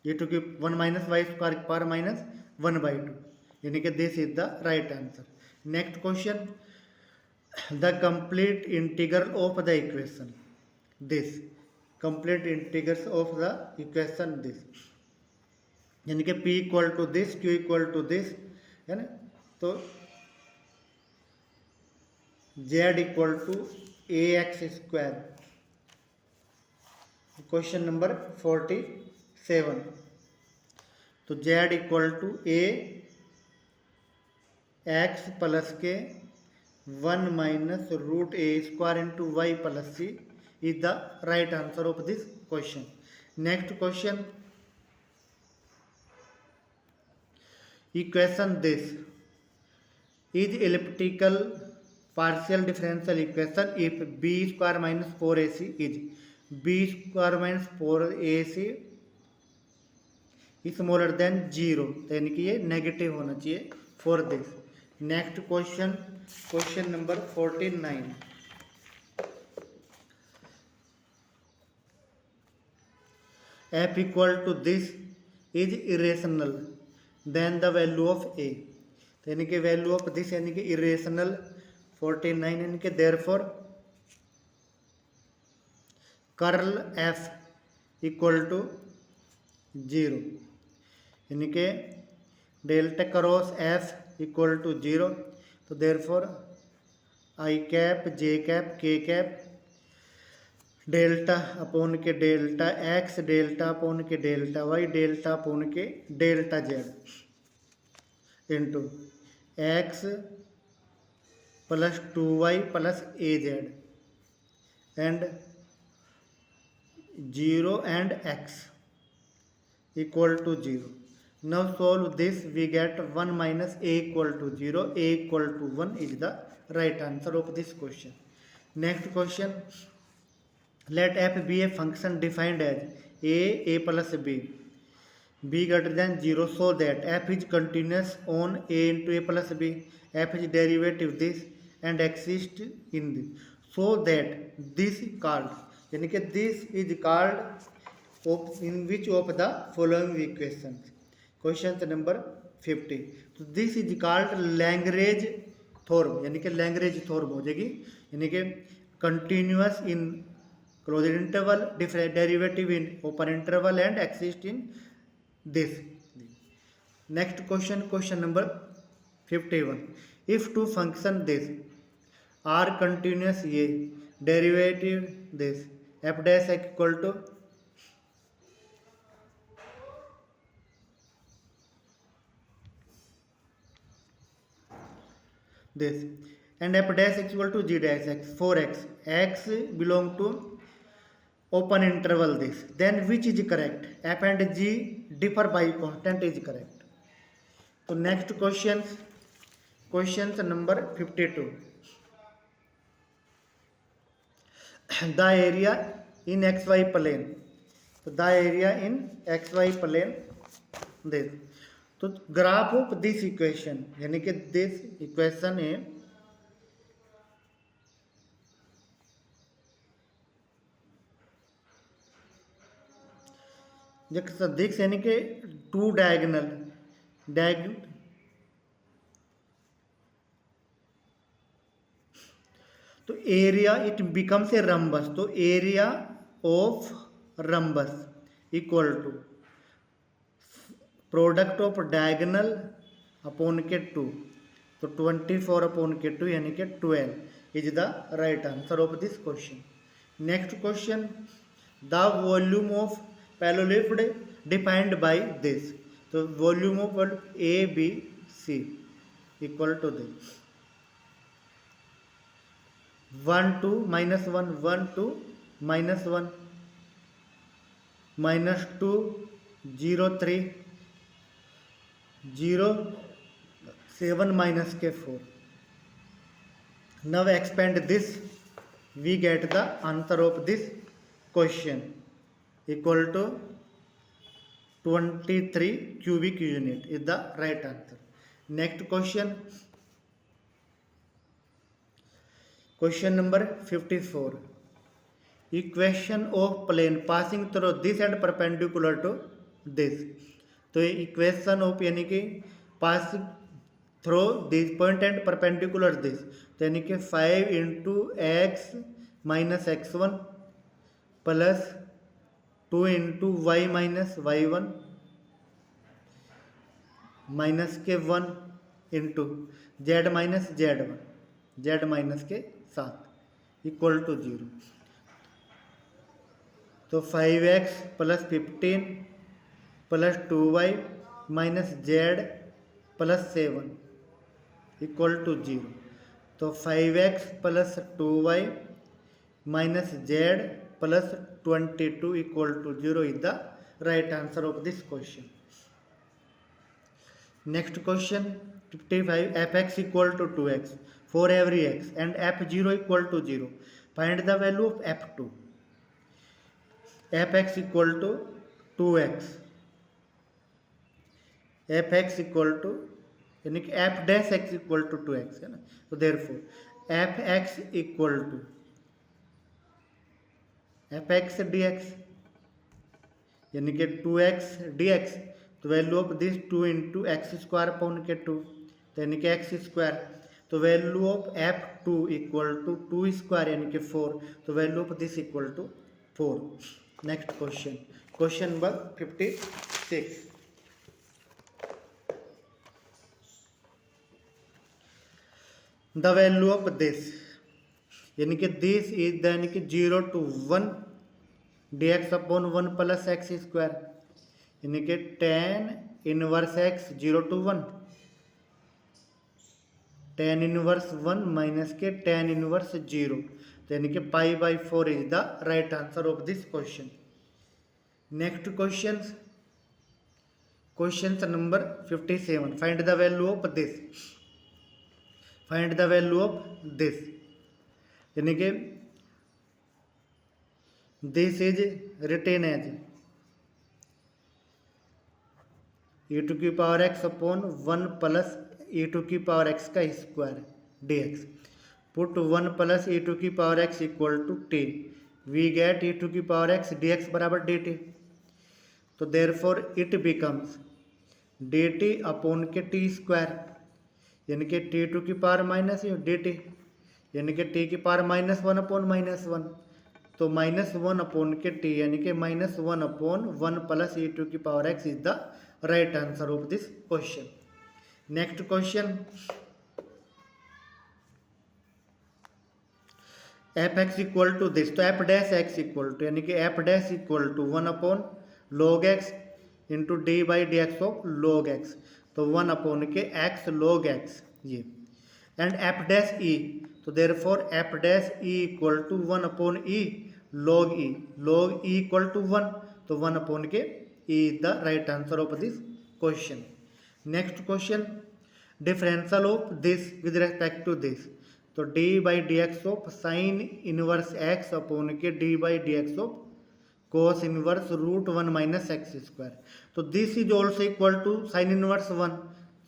ये टू की 1 माइनस वाई स्क्वायर की पावर -1/2, यानी कि this is the right answer. Next question, the complete integral of the equation this, complete integral of the equation this, यानी कि p equal to this, q equal to this है ना, तो z equal to ax square. Question number 47, तो z equal to a x plus के 1 minus root a square into Y plus c is the right answer of this question. Next question, equation this is elliptical partial differential equation if b square minus 4ac is b square minus 4ac smaller than 0, यानी कि ये negative होना चाहिए for this. Next question, question number 49। f equal to this is irrational then the value of a, यानी कि value of this यानी कि irrational 49, यानी कि therefore curl f equal to 0, यानी कि delta cross f equal to 0। तो therefore I cap J cap K cap delta upon के डेल्टा x डेल्टा अपॉन के डेल्टा y डेल्टा अपॉन के delta z into x plus 2y plus az and 0 and x equal to 0. Now solve this, we get 1 minus a equal to 0, a equal to 1 is the right answer of this question. Next question, let f be a function defined as a plus b greater than 0 so that f is continuous on a into a plus b, f is derivative this and exists in this, so that this is called, यानी कि this is called in which of the following equations. Question number 50। तो this is called Lagrange theorem, यानी कि Lagrange theorem हो जाएगी, यानी कि continuous in closed interval, derivative in open interval and exist in this. Next question, question number 51। If two function this are continuous ये derivative this f dash equal to this and f dash equal to g dash x 4x, x belong to open interval this, then which is correct? F and g differ by constant is correct. So next questions, questions number 52। the area in xy plane, so the area in xy plane this, तो graph of this equation, यानी कि this equation है दिक्स, यानी कि two diagonal तो area it becomes a rhombus, तो area of rhombus equal to product of diagonal upon के 2, तो 24 अपॉन के 2 यानी कि 12 is the right answer of this question. Next question, the volume of parallelepiped defined by this, तो volume of A B C equal to this 1 2 -1 1 2 -1 -2 0 3 0 7 minus के 4। Now expand this, we get the answer of this question equal to 23 cubic unit is the right answer. Next question, question number 54। equation of plane passing through this and perpendicular to this, तो ये equation of यानी कि pass through this point and perpendicular this, तो यानी कि 5 into x minus x1 plus 2 into Y minus y1 minus के 1 into Z minus z1 Z minus के साथ इक्वल टू 0, तो 5x plus 15 plus 2y minus Z plus 7 equal to 0, तो 5x plus 2y minus Z plus 22 equal to 0 is the right answer of this question. Next question 55, fx equal to 2x for every x and f0 equal to 0. Find the value of f2. fx equal to 2x, fx equal to यानी कि f dash x equal to 2x है ना, तो therefore fx equal to fx dx यानी कि 2x dx, तो value of this 2 into x square upon के 2, तो यानी कि एक्स स्क्वायर, तो value of f2 equal to 2 square यानी कि 4, तो value of this equal to 4. Next question, question number 56. The value of this यानी कि दिस इज यानी कि 0 to 1 dx upon 1 plus x square यानी कि tan inverse x 0 to 1, tan inverse 1 minus के tan इनवर्स 0, तो यानी कि π/4 is the right answer of this question. Next question number 57. Find the value of this. Find the value of this यानी कि this is written as e to की power x upon 1 plus e to की power x का square dx. Put 1 plus e to की power x equal to t. We get e to की power x dx बराबर dt. तो therefore it becomes dt upon के t square यानी कि t to की पावर माइनस dt यानी कि t की पावर -1 अपॉन -1, तो -1 अपॉन के t यानी कि -1 अपॉन 1 प्लस e टू की power x is the right answer of this question. Next question fx equal to this, तो f dash x equal to यानी कि f dash equal to 1 upon log x into D by D X of log x, तो 1 upon के x log x ये, and f dash e, तो देयरफॉर f dash e equal to 1 upon e log e, log e equal to 1, तो 1 upon के e is the right answer of this question. Next question differential of this with respect to this, तो d by D X of sine inverse x upon के d by D X of cos inverse root 1 minus x square, तो this is also equal to sine inverse 1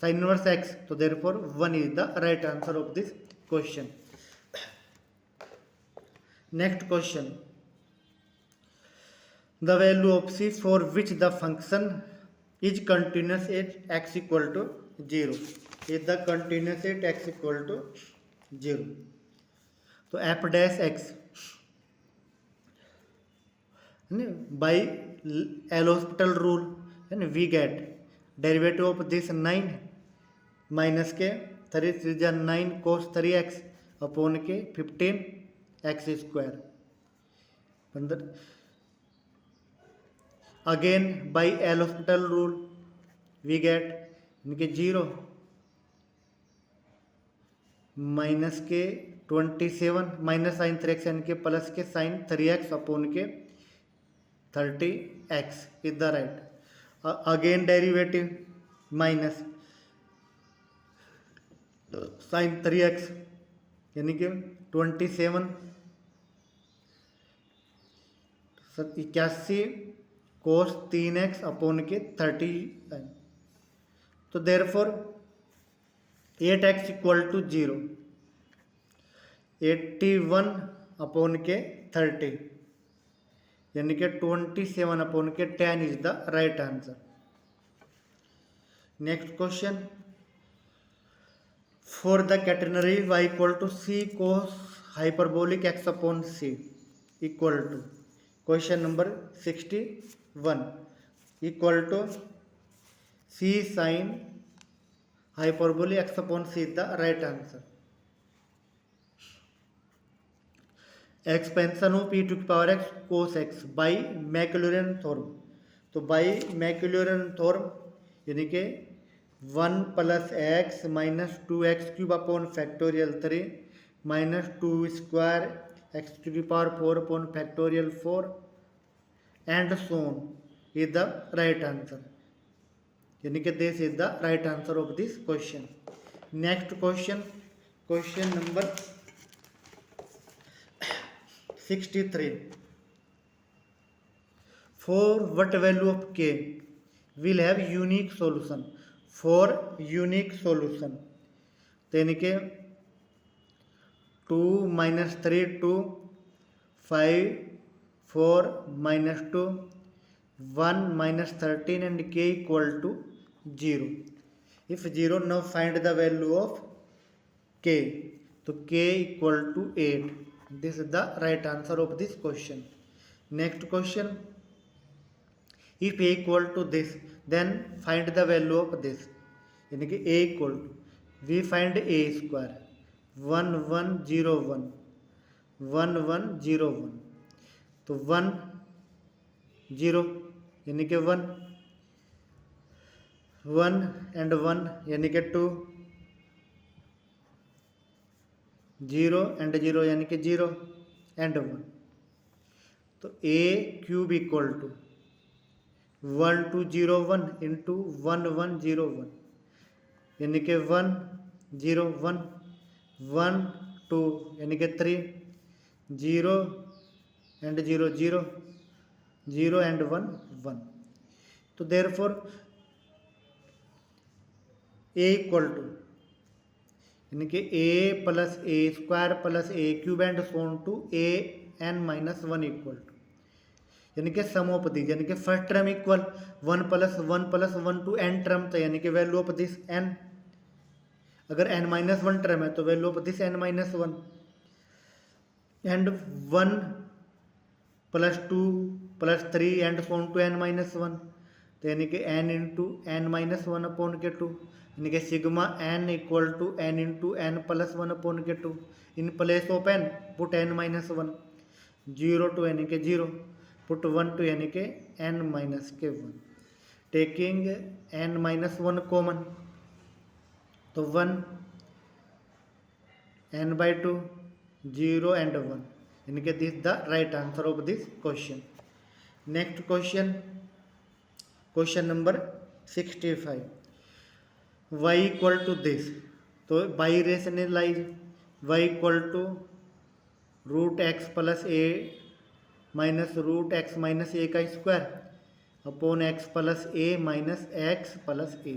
sine inverse x, तो therefore 1 is the right answer of this question. Next question the value of c for which the function is continuous at x equal to 0, is the continuous at x equal to 0, तो f dash x by L hospital rule है ना, we get derivative of this 9 minus के 3 9 cos 3x upon के 15 x square 15. Again by L hospital rule we get इनके 0 minus के 27 minus sine 3x यानी के plus के साइन 3x अपॉन के 30x is the right. Again derivative minus sine 3x यानी कि 27 81 cos 3x अपॉन के 30, तो therefore 8x equal to 0, 81 upon के 30 यानी कि 27 अपॉन के 10 is the right answer. Next question for the catenary y equal to c cos hyperbolic x अपॉन c equal to, question number 61 equal to c sine hyperbolic x अपॉन c is the right answer. Expansion of e to की power x cos x by Maclaurin theorem, तो by Maclaurin theorem यानी कि 1 plus x minus 2x cube upon factorial 3 minus 2 square x to की power 4 upon factorial 4 and so on is the right answer. यानी कि this is the right answer of this question. Next question, question number 63. For what value of k will have unique solution? For unique solution, तो यानी कि 2 minus 3 2, 5 4 minus 2, 1 minus 13 and k equal to 0. If 0, now find the value of k. तो k equal to 8. This is the right answer of this question. Next question, if a equal to this, then find the value of this. यानी कि a equal to, we find a square 1 1 0 1 1 1 0 1, तो 1 0 यानी कि 1 1 and 1 यानी कि 2, 0 and 0 यानी कि 0 and 1, तो a cube equal to 1 2 0 1 into 1 1 0 1 यानी कि 1 0 1 1 2 यानी कि 3 0 and 0 0 0 and 1 1, तो therefore a equal to यानी कि a plus a square plus a cube and so on to a n minus 1 equal to, यानी कि सम ऑफ दिस, यानी कि first term equal 1 plus 1 plus 1 to n term, तो यानी कि value of this n. अगर n minus 1 term है तो value of this n minus 1 and 1 plus 2 plus 3 and so on to n minus 1, तो यानी कि n into n minus 1 upon के 2, यानी कि sigma n equal to n into n plus 1 upon के 2. इन place of n put n minus 1, 0 to यानी कि 0, put 1 to यानी कि n minus के 1, टेकिंग n minus 1 कॉमन, तो 1 n by 2 0 and 1, यानी कि this the right answer of this question. Next question, question number 65. y equal to this, तो by rationalize y equal to root x plus A minus root x minus a का square upon x plus A minus x plus a,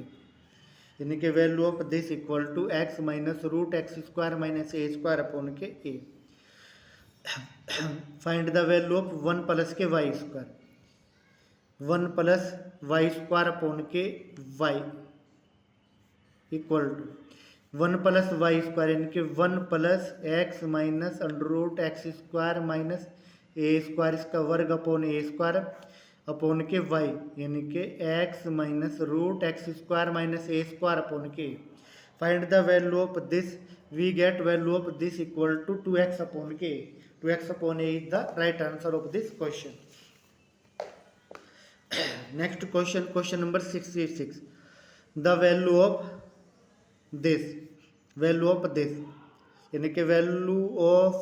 यानी कि value of this equal to x minus root x square minus A square upon के a. Find the value of 1 plus के Y square, 1 plus y square upon के y equal to 1 plus y square यानी कि 1 plus x minus under root x square minus ए square इसका वर्ग upon a square upon के y, यानी कि x minus root x square minus ए square upon के. Find the value of this, we get value of this equal to 2x upon के. 2x upon a is the right answer of this question. Next question, question number 66. The value of this, value of this यानी कि value of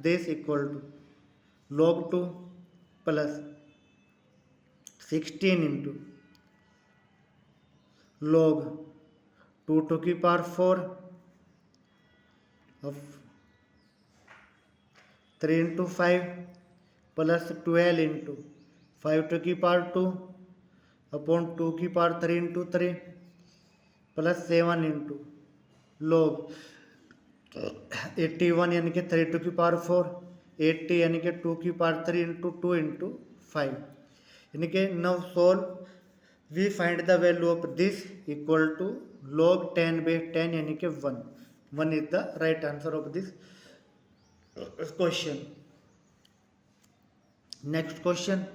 this equal to log 2 plus 16 into log 2 to की power 4 of 3 into 5 plus 12 into 5 to की power 2 upon 2 की power 3 into 3 plus 7 into log 81 यानी कि 3 to की power 4, 80 यानी कि 2 की पावर 3 इंटू 2 इंटू 5, यानी कि now solve we find the value of this equal to log 10 base 10 यानी कि 1 is the right answer of this question. Next question,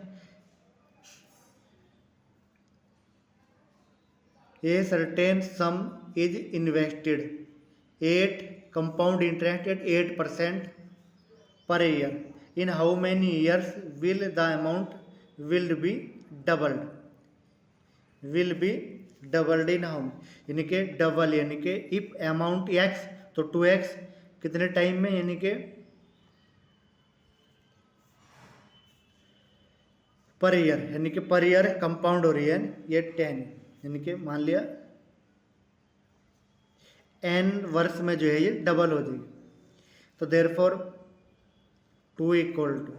a certain sum is invested 8 compound interest at 8% per year. In how many years will the amount will be doubled? Will be doubled in how? यानी कि double यानी कि if amount x तो 2x कितने time में, यानी कि per year, यानी कि पर ईयर कंपाउंड हो रही है ये 10, यानी कि मान लिया n वर्ष में जो है ये डबल हो जाएगी, तो देयरफॉर 2 इक्वल टू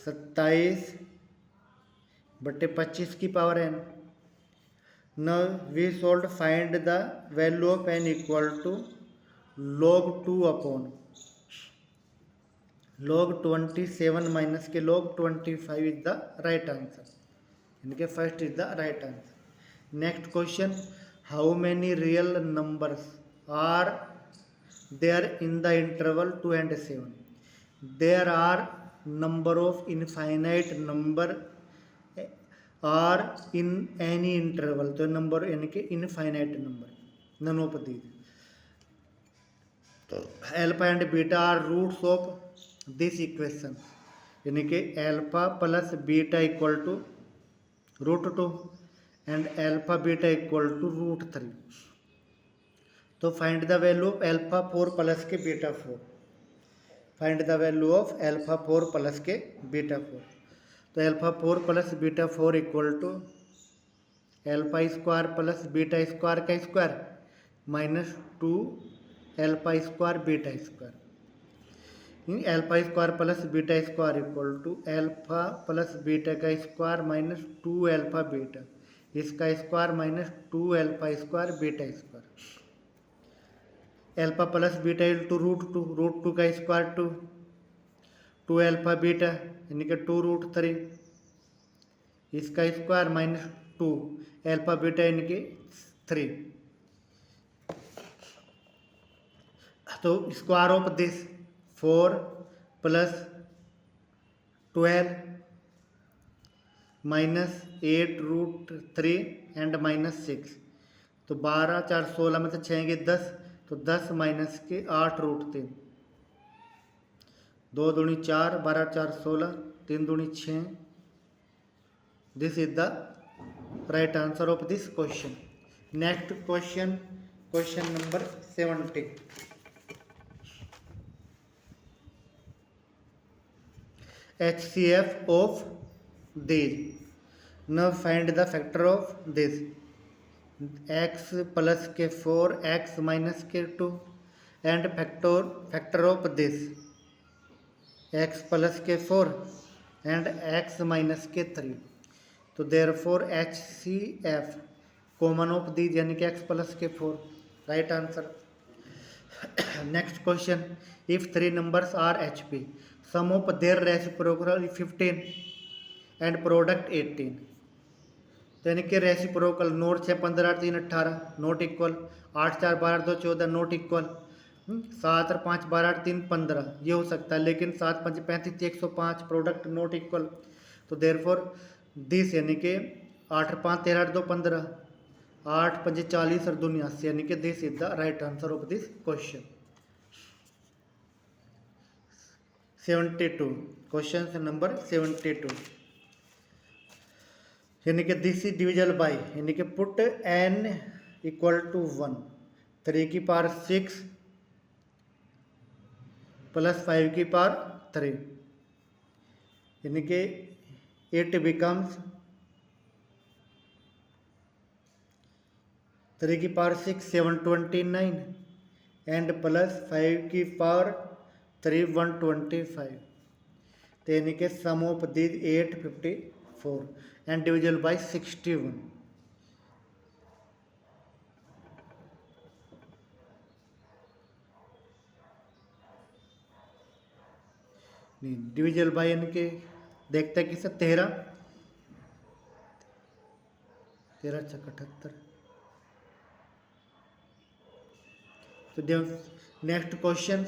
27/25 की power n। Now we solved find the value of n equal to log 2 upon log 27 minus के log 25 is the right answer, यानी कि first is the right answer. Next question, how many real numbers are there in the interval 2 and 7? There are number of infinite number are in any interval, तो number यानी कि infinite number, none of these. Alpha and beta are roots of this equation, यानी कि alpha plus beta equal to √2 and alpha beta equal to √3। तो find the value of alpha 4 plus के beta 4, find the value of alpha 4 plus के beta 4। तो alpha 4 plus beta 4 equal to alpha square plus beta square का square minus 2 alpha square beta square. Alpha square plus beta square equal to alpha plus beta का square minus 2 alpha beta, इसका square minus 2 alpha square beta square. Alpha plus beta into √2 का square 2 alpha beta यानी कि 2 √3, इसका square minus 2 alpha beta यानी कि 3। तो square of this 4 plus 12 minus 8 √3 and minus 6, तो 12 4 16 में से 6 के 10, तो 10 माइनस के 8 √3, 2 दूनी 4, 12 4 16, 3 दूनी 6। This is the right answer of this question. Next question, question number 70। HCF of these. Now find the factor of this. X plus के 4, x minus के 2 and factor of this x plus के 4 and x minus के 3। तो therefore HCF common of these यानी कि x plus के 4, right answer। Next question, if 3 numbers are HP, sum of their reciprocal 15 and product 18, तो यानी कि reciprocal note 6 15 3 18 note equal, 8 4 12 2 14 note equal, 7 और 5 12 3 15 ये हो सकता है, लेकिन 7 5 35 105 प्रोडक्ट नोट इक्वल। तो देयरफॉर दिस यानी कि 8 और 5 13 2 15, 8 5 40 और 2 89, यानी कि this is the right answer of this question. 72, question number 72, यानी कि दिस इज डिविजल बाय, यानी कि पुट n इक्वल टू 1, 3 की पावर 6 प्लस 5 की पावर 3, यानी कि इट बिकम्स 3 की पावर 6 729 एंड प्लस 5 की पावर 3 125, तो यानी कि sum of this 854 and divisible by 61। नहीं, डिविजल बाय यानी कि देखते हैं किसे 13 13 78। तो नेक्स्ट क्वेश्चन,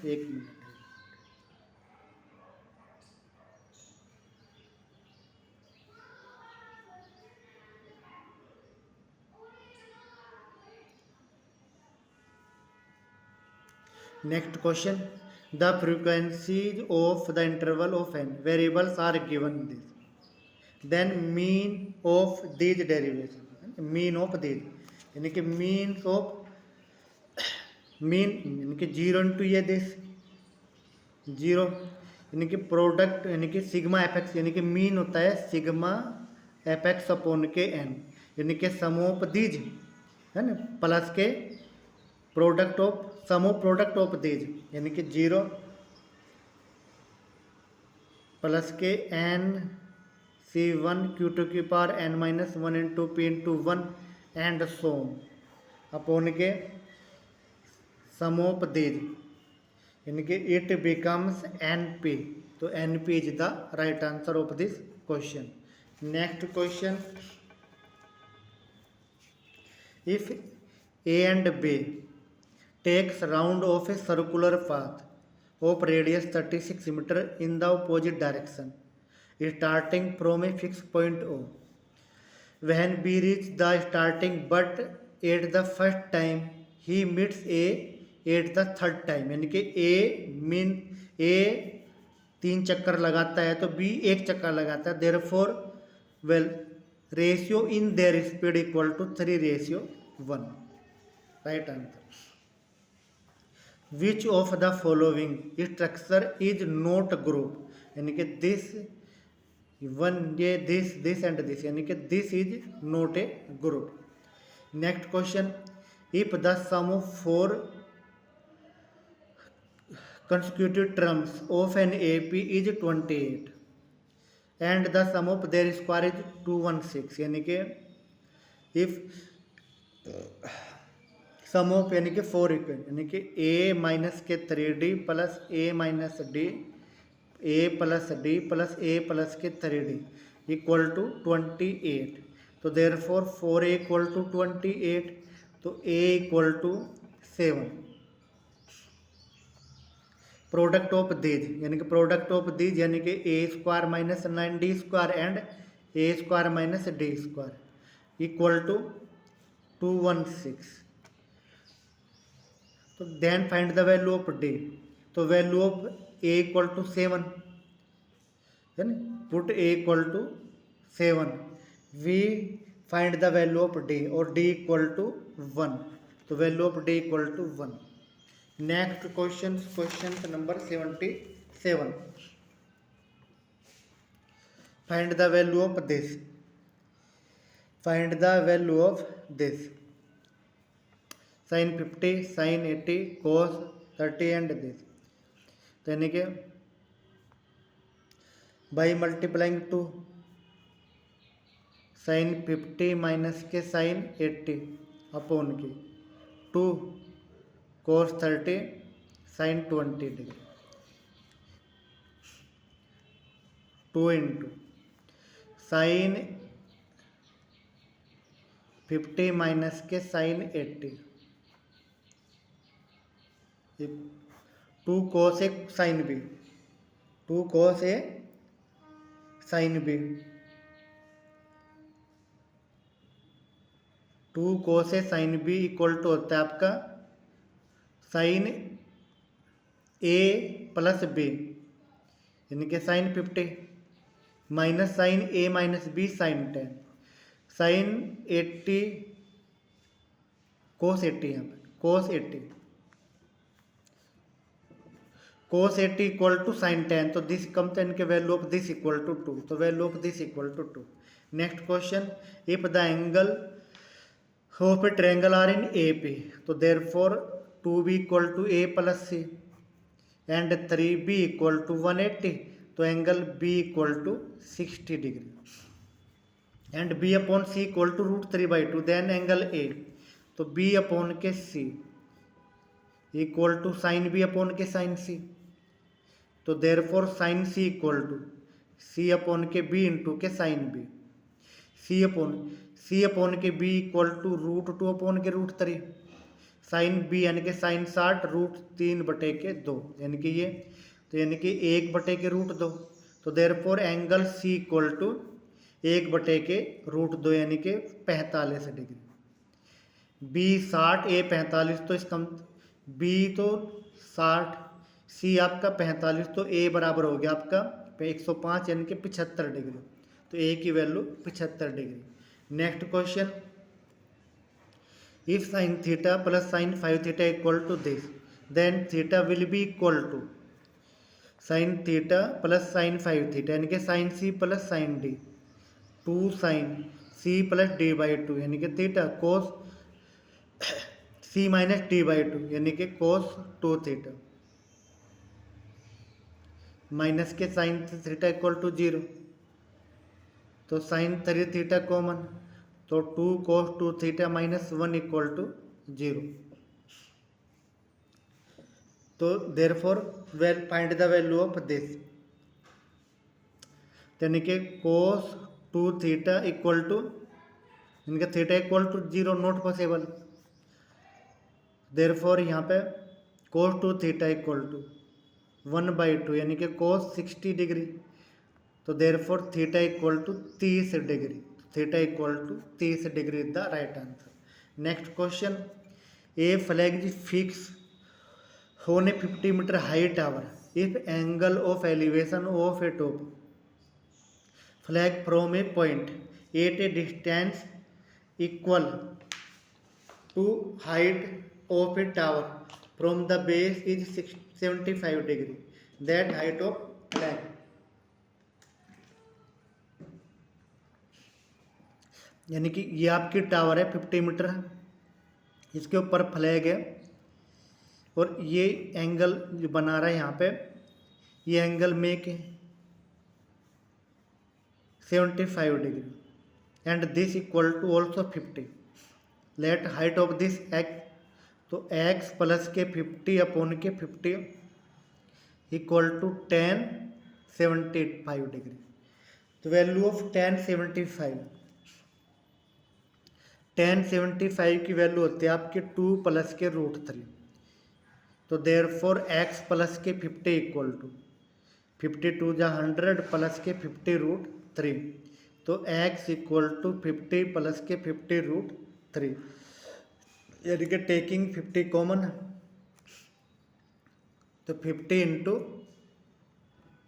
एक minute, next question, the frequencies of the interval of n variables are given this, then mean of these derivation, mean of these, यानी कि मीन्स ऑफ मीन यानी कि 0 इंटू ये दिस 0, यानी कि प्रोडक्ट यानी कि सिग्मा एफ एक्स, यानी कि मीन होता है सिग्मा एफ एक्स अपॉन के एन, यानी कि सम ऑफ दीज है ना प्लस के product of sum of product of these, यानी कि 0 प्लस के एन C1 Q2 की power n minus 1 into p into 1 and so upon के सम ऑफ दीज, यानी कि इट बिकम्स NP, तो NP is the right answer of this question. Next question, if A and B takes round of a circular path of radius 36 meter in the opposite direction, starting from a fixed point O. When B reaches the starting but at the first time he meets A at the third time, यानी कि A 3 चक्कर लगाता है तो B 1 चक्कर लगाता है, therefore well ratio in their speed equal to 3:1, right answer। Which of the following structure is not group, यानी कि this one ये this and this, यानी कि this is not a group। Next question, if the sum of 4 consecutive terms of an AP is 28 and the sum of their square is 216, यानी कि if some of यानी कि 4 equal, यानी कि A minus के 3D plus A minus D A plus D plus A plus के 3D equal to 28, तो there four 4A equal to 28, तो A equal to 7। Product of these यानी कि प्रोडक्ट ऑफ दीज यानी कि A² minus 9D² and A² minus D² equal to 216, तो then find the value of D, तो value of A equal to 7 है ना, put A equal to 7, we find the value of D और D equal to 1, तो value of D equal to 1। Next question, question number 77, find the value of this, find the value of this, sin 50 sin 80 cos 30 and this, तो यानी कि by multiplying 2 sin 50 minus के sin 80 upon के 2 cos 30 sin 20 degree, 2 into sin 50 minus के sin 80, 2 cos A sin B, 2 cos A sin B, 2 cos A sin B equal to होता है आपका sin A plus B, यानी कि sin 50 minus sin A minus B sin 10, sin 80 cos 80, यहाँ पर cos 80 cos 80 equal to sin 10, तो this come तो इनके value of this equal to 2, तो value of this equal to 2। Next question, if the angle of a triangle are in AP, तो therefore 2B equal to A plus C and 3B equal to 180, तो angle B equal to 60 degree and B upon C equal to √3/2, then angle A, तो B upon के C equal to sine B upon के sine C, तो therefore sine C equal to C upon के B into के sine B, C upon के B equal to √2 upon के √3, sign B यानी कि साइन 60 √3/2, यानी कि ये, तो यानी कि 1/2, तो therefore angle C equal to 1/2 यानी कि 45 डिग्री। B 60 A 45, तो इसका B तो 60 C आपका 45, तो A बराबर हो गया आपका 105 यानी कि 75 डिग्री, तो ए की value 75 degree. Next question, if sine theta plus sine 5 theta equal to this then theta will be equal to sine theta plus sine 5 theta यानी कि sine c plus sine d, two sine c plus d by two यानी कि theta cos c minus d by two यानी कि cos 2 theta minus के sine theta equal to 0, तो sine 3 theta common, तो 2 cos 2 theta minus 1 equal to 0। तो therefore find the value of this, यानी कि कोस 2 थीटा इक्वल टू इनका theta equal to 0 not possible. Therefore यहाँ पे कोस 2 theta equal to 1/2 यानी कि कोस 60 डिग्री, तो therefore theta equal to 30 degree, theta equal to 30 degree is the right answer. Next question, a flag is fix on a 50 metre high tower if angle of elevation of a top flag from a point at a distance equal to height of a tower from the base is 75 degree, that height of flag, यानी कि ये आपकी tower है 50 metre, इसके ऊपर flag है और ये एंगल जो बना रहा है यहाँ पे, ये एंगल मेक है 75 degree and this equal to also 50, let height of this x, तो x प्लस के 50 अपॉन के 50 इक्वल टू 1075 डिग्री। तो वैल्यू ऑफ 1075 की वैल्यू होती है आपके 2 प्लस के √3, तो देयरफॉर x प्लस के 50 इक्वल टू 52 जा 100 प्लस के 50 √3, तो x इक्वल टू 50 प्लस के 50 √3, यानी कि टेकिंग 50 कॉमन, तो 50 into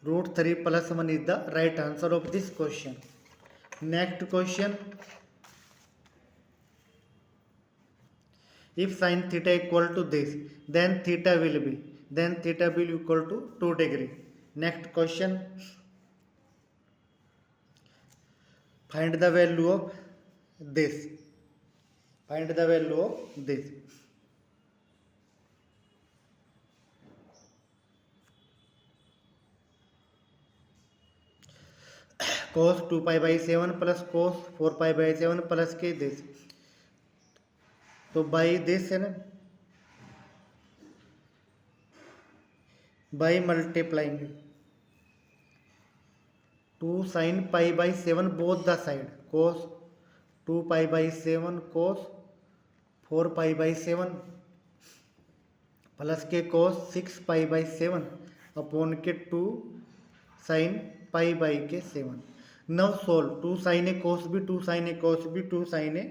√3 plus 1 is the right answer of this question. Next question, if sine theta equal to this then theta will equal to 2 degree. Next question, find the value of this, find the value of this, cos 2π/7 plus cos 4π/7 plus के this, तो by this है ना, by multiplying 2 sin π/7 both the side, cos 2π/7 cos 4π/7 plus के cos 6π/7 upon के 2 sin π/7। नव solve 2 sin a cos b, 2 sin a cos b, 2 sin a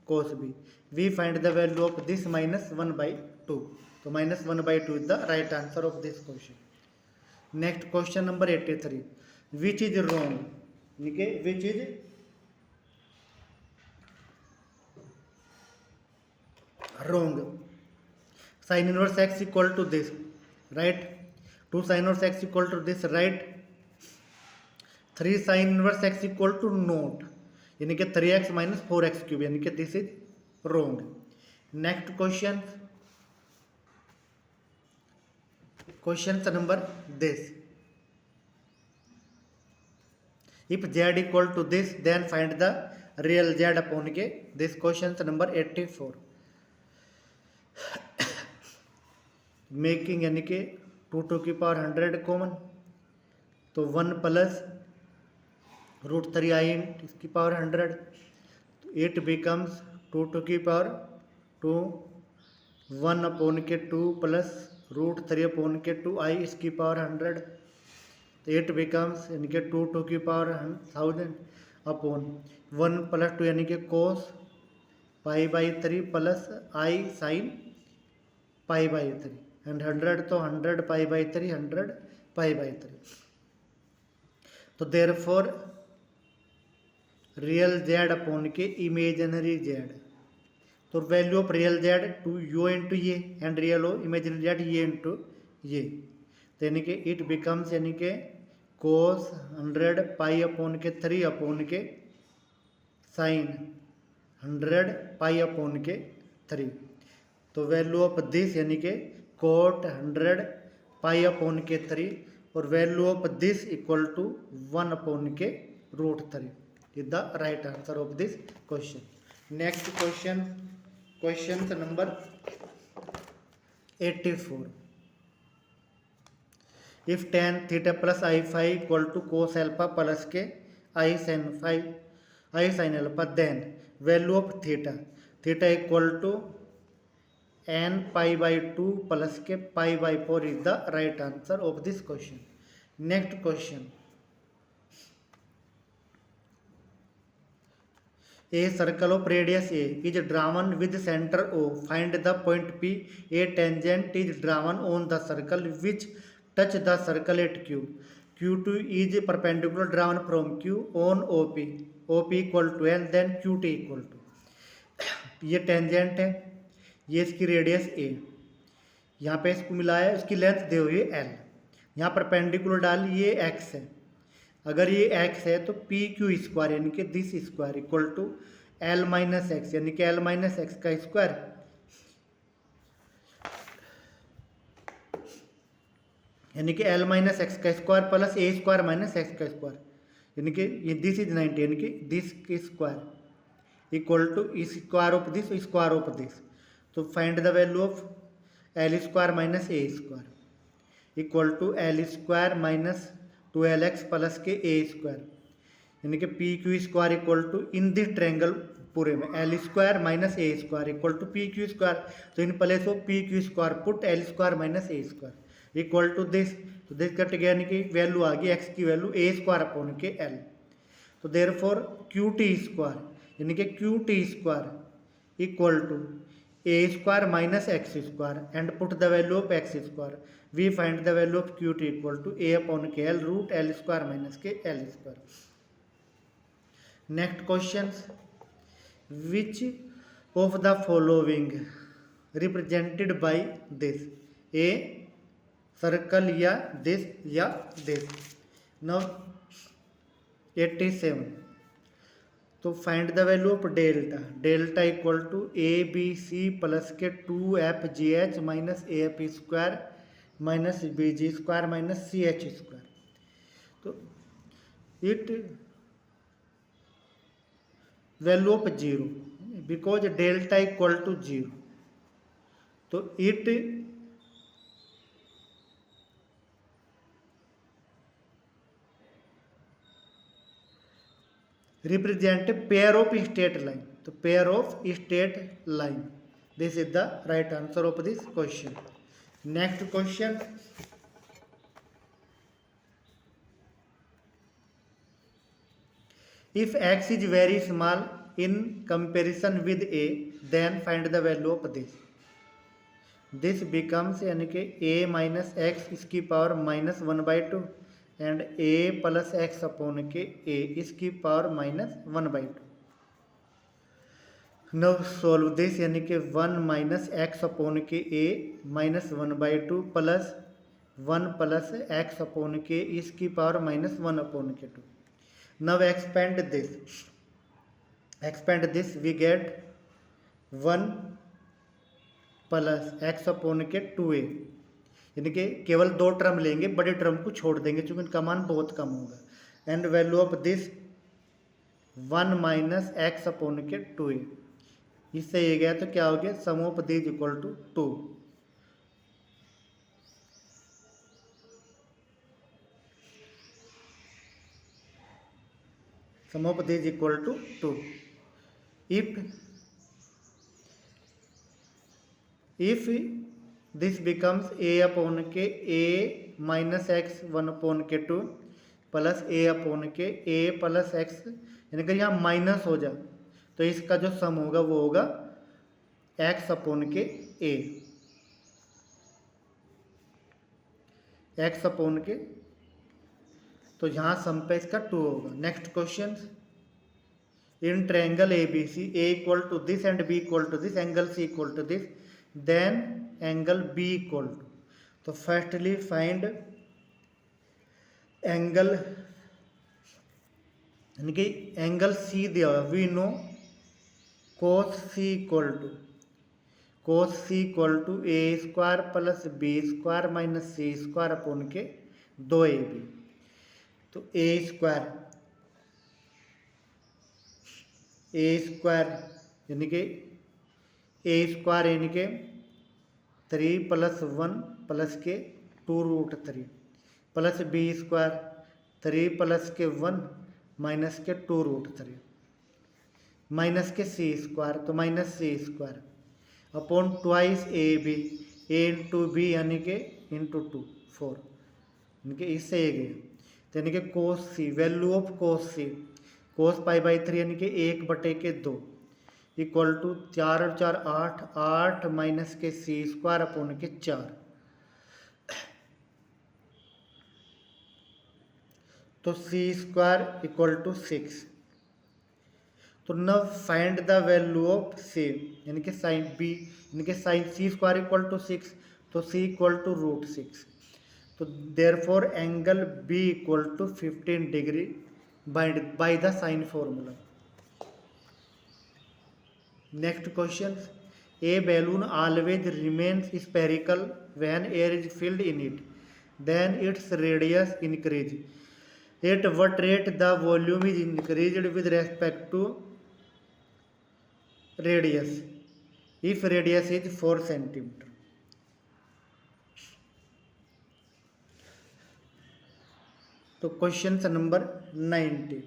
cos b, we find the value of this -1/2, तो -1/2 is the right answer of this question. Next question number 83, which is wrong, which is wrong, sin inverse x equal to this, right, 2 sin inverse x equal to this, right, 3 sin inverse x equal to naught यानी कि 3x - 4x cube, यानी कि this is wrong। Next question number this, if z equal to this then find the real z upon के this. Question number 84, making यानी कि 2 की power 100 common, तो 1 plus √3i इसकी पावर 100, तो 8 बिकम्स 2 की पावर 2, 1 अपॉन के 2 प्लस √3 अपॉन के 2i इसकी पावर 100, तो 8 बिकम्स यानी कि 2 की पावर 1000 अपॉन 1 प्लस 2 यानी कि cos π/3 plus i sin π/3 and 100 तो 100 π/3 100 π/3, तो देयरफॉर रियल जेड अपॉन के इमेजिनरी जेड। तो value of real z to u into ये and real of imaginary z ये इंटू ये, तो यानी कि इट बिकम्स यानी कि कोस 100 पाई अपॉन के 3 अपॉन के साइन 100 पाई अपॉन के 3। तो वैल्यू ऑफ दिस यानी कि कोट 100 पाई अपॉन के 3 और value of this equal to 1 upon के √3 is the right answer of this question. Next question, question number 84। If tan theta plus i phi equal to cos alpha plus के i sine alpha, then value of theta equal to n pi by 2 plus के pi by 4 is the right answer of this question. Next question, A circle of radius A is drawn with center O. Find the point P. A tangent is drawn on the circle which touch the circle at Q. Q2 is perpendicular drawn from Q on OP. OP equal to L, then QT equal to, ये tangent है, ये इसकी radius A, यहाँ पे इसको मिलाया है, उसकी लेंथ दे हुई है L, यहाँ परपेंडिकुलर डाल ये x है, अगर ये x है तो पी क्यू स्क्वायर यानी कि this square equal to L minus x यानी कि L माइनस एक्स का स्क्वायर, यानी कि L माइनस एक्स का square plus a square minus x का स्क्वायर, यानी कि ये दिस इज 90 यानी कि दिस की square equal to square of this. तो find the value of L square minus A square equal to L square minus 12x plus के a square, यानी कि p q square equal to in this triangle पूरे में L square minus A square equal to p q square, तो in place of p q square put L square minus A square equal to this, तो this cut गया यानी कि value आ गई x की वैल्यू ए स्क्वायर अपॉन के L। तो देयरफॉर क्यू टी स्क्वायर यानी कि q t square equal to a square minus x square and put the value of x square, we find the value of q t equal to a upon के l root L square minus के L square. Next question, which of the following represented by this, a circle या this. Now 87, तो find the value of delta equal to a B c plus के 2FGH minus AF square minus BG square minus CH square. तो it value of 0 because delta equal to 0, तो it represent a pair of straight line, तो pair of straight line, this is the right answer of this question। next question, if x is very small in comparison with a, then find the value of this becomes यानी कि a minus x इसकी power minus 1/2 and a plus x upon के a इसकी power minus 1/2। Now solve this, यानी कि 1 minus x upon के a minus 1/2 plus 1 plus x upon के इसकी पावर माइनस 1 अपॉन के 2। Now expand this we get 1 plus x upon के 2a, यानी कि केवल 2 टर्म लेंगे, बड़े टर्म को छोड़ देंगे क्योंकि इनका मान बहुत कम होगा, and value of this 1 minus x upon के 2a, इससे ये गया तो क्या हो गया, sum of this equal to 2। Sum of this equal to 2। if this becomes a upon के a माइनस एक्स 1 अपॉन के 2 प्लस a अपॉन के a प्लस एक्स, यानी कि यहाँ माइनस हो जाए तो इसका जो सम होगा वो होगा x अपॉन के a, x अपॉन के, तो यहाँ सम पे इसका 2 होगा। Next question, in triangle ABC, A equal to this and B equal to this, angle C equal to this, then angle B equal to. तो firstly find angle, यानी कि एंगल C दिया हुआ, we know cos C equal to a square plus b square minus c square upon के 2ab। तो ए square यानी कि ए square यानी कि 3 + 1 प्लस के 2√3 प्लस बी स्क्वायर 3 प्लस के 1 माइनस के 2√3 माइनस के सी स्क्वायर, तो minus c square upon twice a b, a into B यानी कि इंटू 2 4, यानी कि इससे ए गया, तो यानी कि कोस सी, वैल्यू ऑफ कोस सी कोस π/3 यानी कि 1/2 इक्वल टू 4 और 4 8, 8 माइनस के सी स्क्वायर अपॉन के 4। तो सी स्क्वायर इक्वल टू 6। तो now find the value of c, यानी कि साइन बी, यानी कि sine c square equal to 6, तो सी इक्वल टू √6। तो therefore angle b equal to 15 degree by the sine formula. Next question, a balloon always remains spherical when air is filled in it, then its radius increase, at what rate the volume is increased with respect to radius if radius is 4 centimetre. तो question number 90,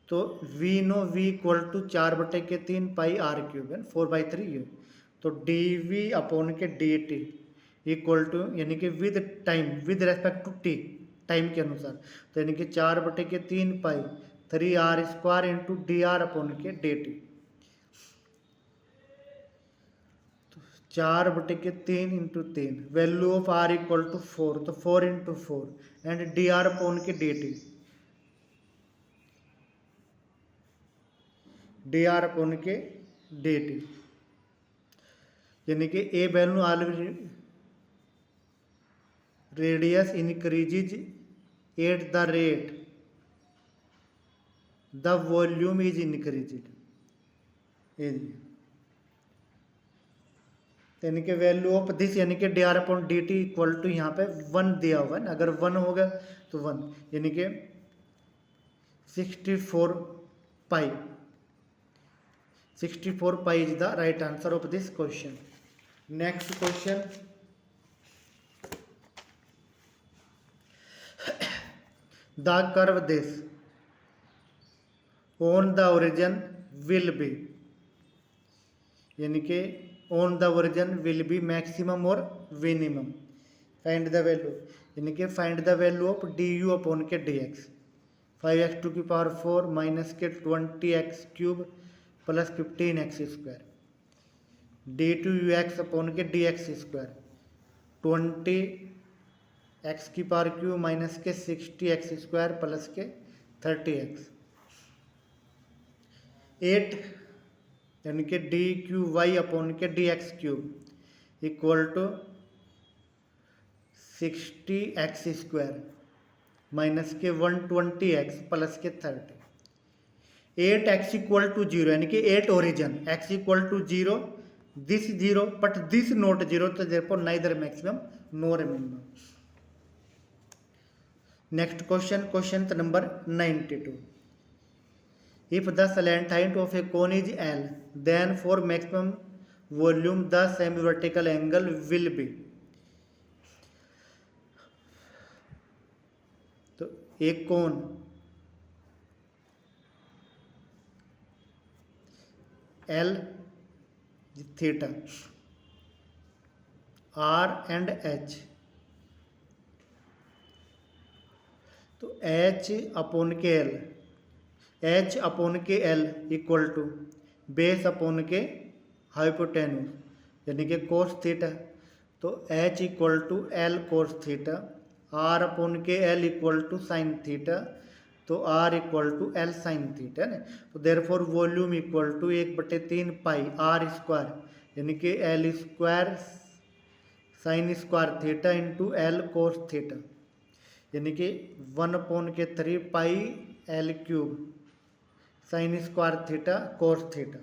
तो we know v equal to 4/3 πr³ है, 4/3 है। तो d v upon के d t equal to, यानी कि with time, with respect to t, time के अनुसार, तो यानी कि 4/3 π 3r² into d r upon के d t, 4/3 into 3, value of r equal to 4, तो 4 into 4 and d r upon के d t, D r upon के डी टी, यानी कि a value always radius increases at the rate the volume is increased, यानी कि value of this, यानी कि d r upon d t equal to यहाँ पे 1 दिया हुआ है ना, अगर 1 होगा तो 1, यानी कि 64 पाई, 64 pi is the right answer of this question. Next question, the curve this on the origin will be, यानी कि on the origin will be maximum और मिनिमम, फाइंड द वैल्यू, यानी कि find the value of D you upon के D x, 5x⁴ minus के 20x³ plus 15x², d2ux upon के dx² 20x³ minus के 60x² plus के 30x, 8 यानी कि dqy अपॉन के dx³ equal to 60x² minus के 120x प्लस के 30, 8x इक्वल टू 0, यानी कि 8 origin, x equal to 0, this 0 but this not 0, तो therefore neither maximum nor minimum. Next question, question number 92, if the slant height of a cone is L, then for maximum volume the semi-vertical angle will be, तो एक cone L theta, R and H, तो H अपॉन के L, H अपॉन के L equal to base upon के hypotenuse, यानी कि कोस थीटा, तो H equal to L cos theta, R अपॉन के L equal to sine theta, तो r equal to l sine theta है ना। तो therefore volume equal to 1/3 pi r square यानी कि l square sine square theta into L cos theta यानी कि 1/3 pi l cube sine square theta cos theta.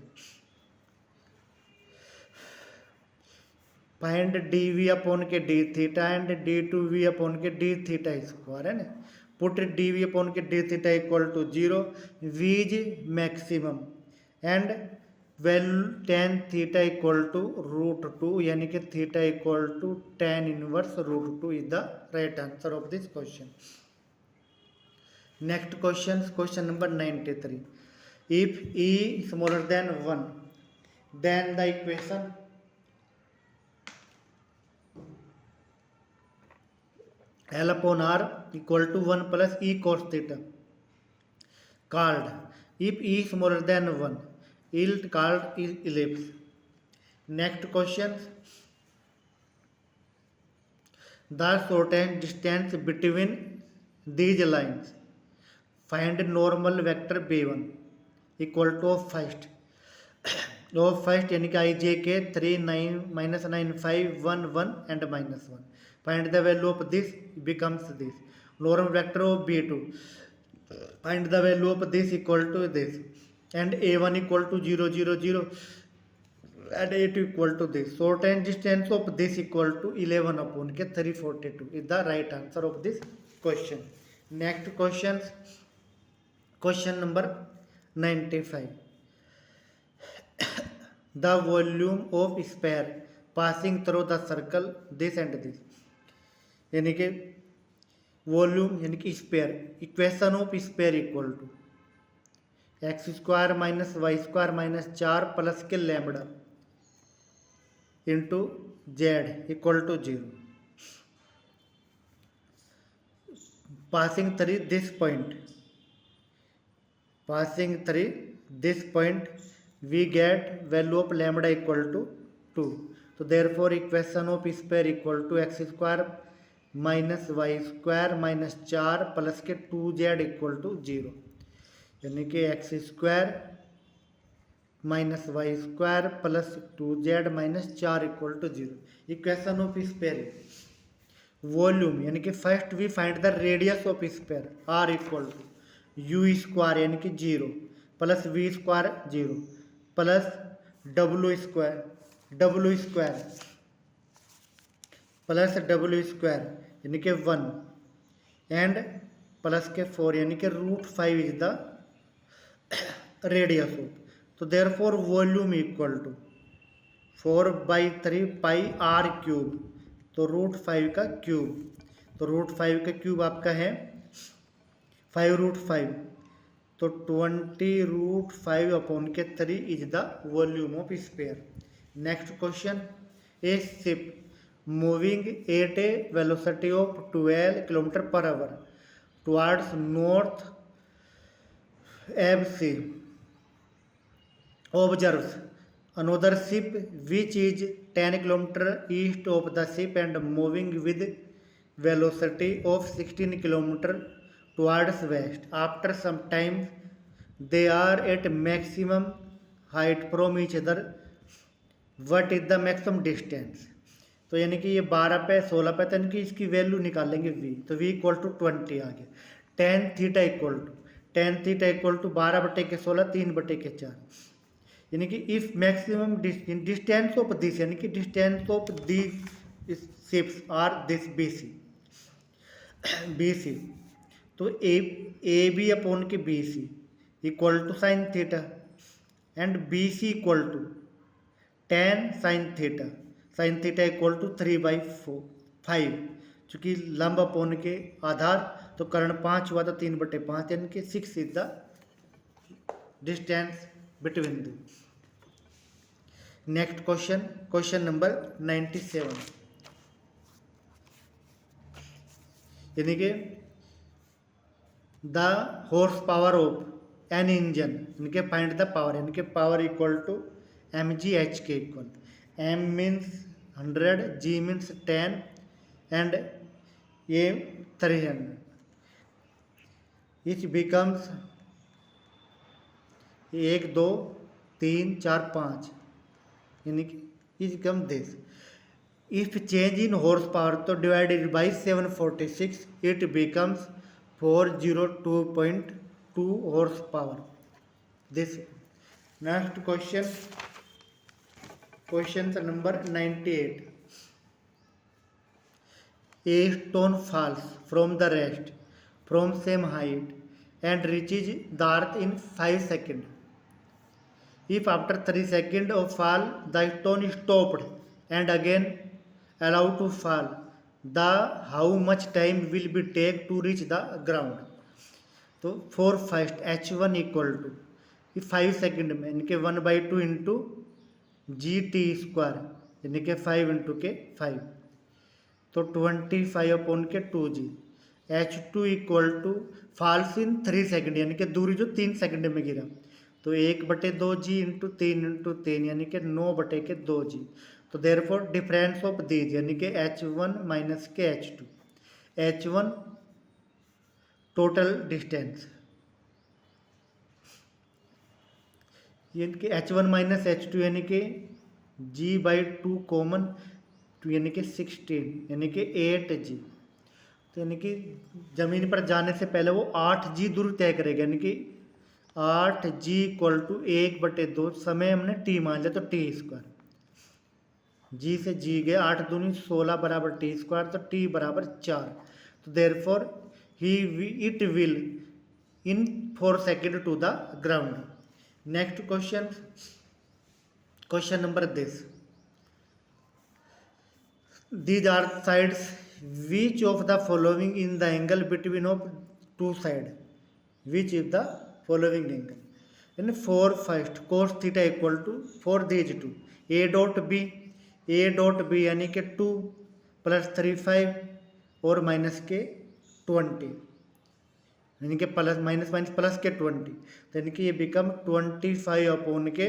Find d v upon के d theta and d two v upon के d theta square है ना। Put d v upon के d theta equal to 0, v is maximum and well tan theta equal to √2 यानी कि theta equal to tan inverse √2 is the right answer of this question. Next question number 93, if e smaller than 1 then the equation L upon R equal to 1 plus E cos theta called, if E smaller than 1 is called ellipse. Next question, the shortest distance between these lines, find normal vector B1 equal to first यानी कि I J K 3 9 -9 5 1 1 and -1. Find the value of this becomes this. Normal vector of B2. Find the value of this equal to this. And A1 equal to 0 0 0 and A2 equal to this. Shortest distance of this equal to 11 upon के 342 is the right answer of this question. Next question number 95. The volume of sphere passing through the circle this and this यानी कि volume यानी कि sphere, equation of sphere equal to x² - y² - 4 plus के lambda into z equal to 0 passing through this point we get value of lambda equal to 2. So therefore equation of sphere equal to x² - y² - 4 plus के 2z equal to 0 यानी कि x² - y² plus 2z - 4 equal to 0. Equation of sphere volume यानी कि first we find the radius of sphere r equal to u² यानी कि 0 plus v² 0 plus w² यानी कि 1 and plus के 4 यानी कि √5 इज द रेडियस ऑफ. तो therefore volume equal to 4/3 pi r cube. तो √5 का क्यूब, तो √5 का क्यूब आपका है 5√5. तो 20√5 अपॉन के 3 is the volume of sphere. Next question, a ship moving at a velocity of 12 km/h towards North ABC observes another ship which is 10 km east of the ship and moving with velocity of 16 km towards west. After some time they are at maximum height from each other. What is the maximum distance? तो यानी कि ये 12 पे 16 पे, तो यानी कि इसकी वैल्यू निकालेंगे v. तो v इक्वल टू 20 आ गया. tan थीटा इक्वल टू 12/16 3/4 यानी कि if maximum distance of this यानी कि distance of this ships are this BC. तो ए बी अपॉन के BC equal to sine theta and BC equal to tan sine theta. Sine theta equal to 3/5 चूँकि लंब upon के आधार तो कर्ण 5 हुआ तो 3/5 यानी कि 6 is the distance between them. Next question number 97 यानी कि the horse power of an engine यानी कि फाइंड द पावर यानी कि पावर इक्वल टू mgh के equal. m means 100, g means 10 and a 300. Each becomes 1 2 3 4 5 यानी कि each become this. If change in horsepower तो divided by 746 it becomes 402.2 horsepower. This next question number 98. A stone falls from the rest from same height and reaches the earth in 5 seconds. If after 3 seconds of fall the stone is stopped and again allowed to fall, the how much time will be take to reach the ground. तो for first h1 equal to 5 second में यानी कि 1/2 into G T square यानी कि 5 into के 5 तो 25/2g. h2 equal to falls in 3 second यानी कि दूरी जो 3 सेकेंड में गिरा तो 1/2g इंटू 3 इंटू 3 यानी कि 9/2g. तो देयरफॉर डिफरेंस ऑफ दीज यानी कि h1 माइनस के h2. h1 टोटल डिस्टेंस यानी कि h1 माइनस h2 यानी कि g/2 कॉमन यानी कि 16 यानी कि 8g. तो यानी कि जमीन पर जाने से पहले वो 8g दूर तय करेगा यानी कि 8g इक्वल टू 1/2 समय हमने t मान लिया तो t स्क्वायर g से g गए 8 दूनी 16 बराबर t स्क्वायर तो t बराबर 4. तो therefore it will in 4 seconds to the ground. Next question number this. These are sides. Which of the following in the angle between of two sides? Which is the following angle? And for first cos theta equal to for these two a dot b यानी कि 2 plus 35 और minus के 20 यानी कि plus minus minus plus के 20 तो यानी कि ये बिकम 25 के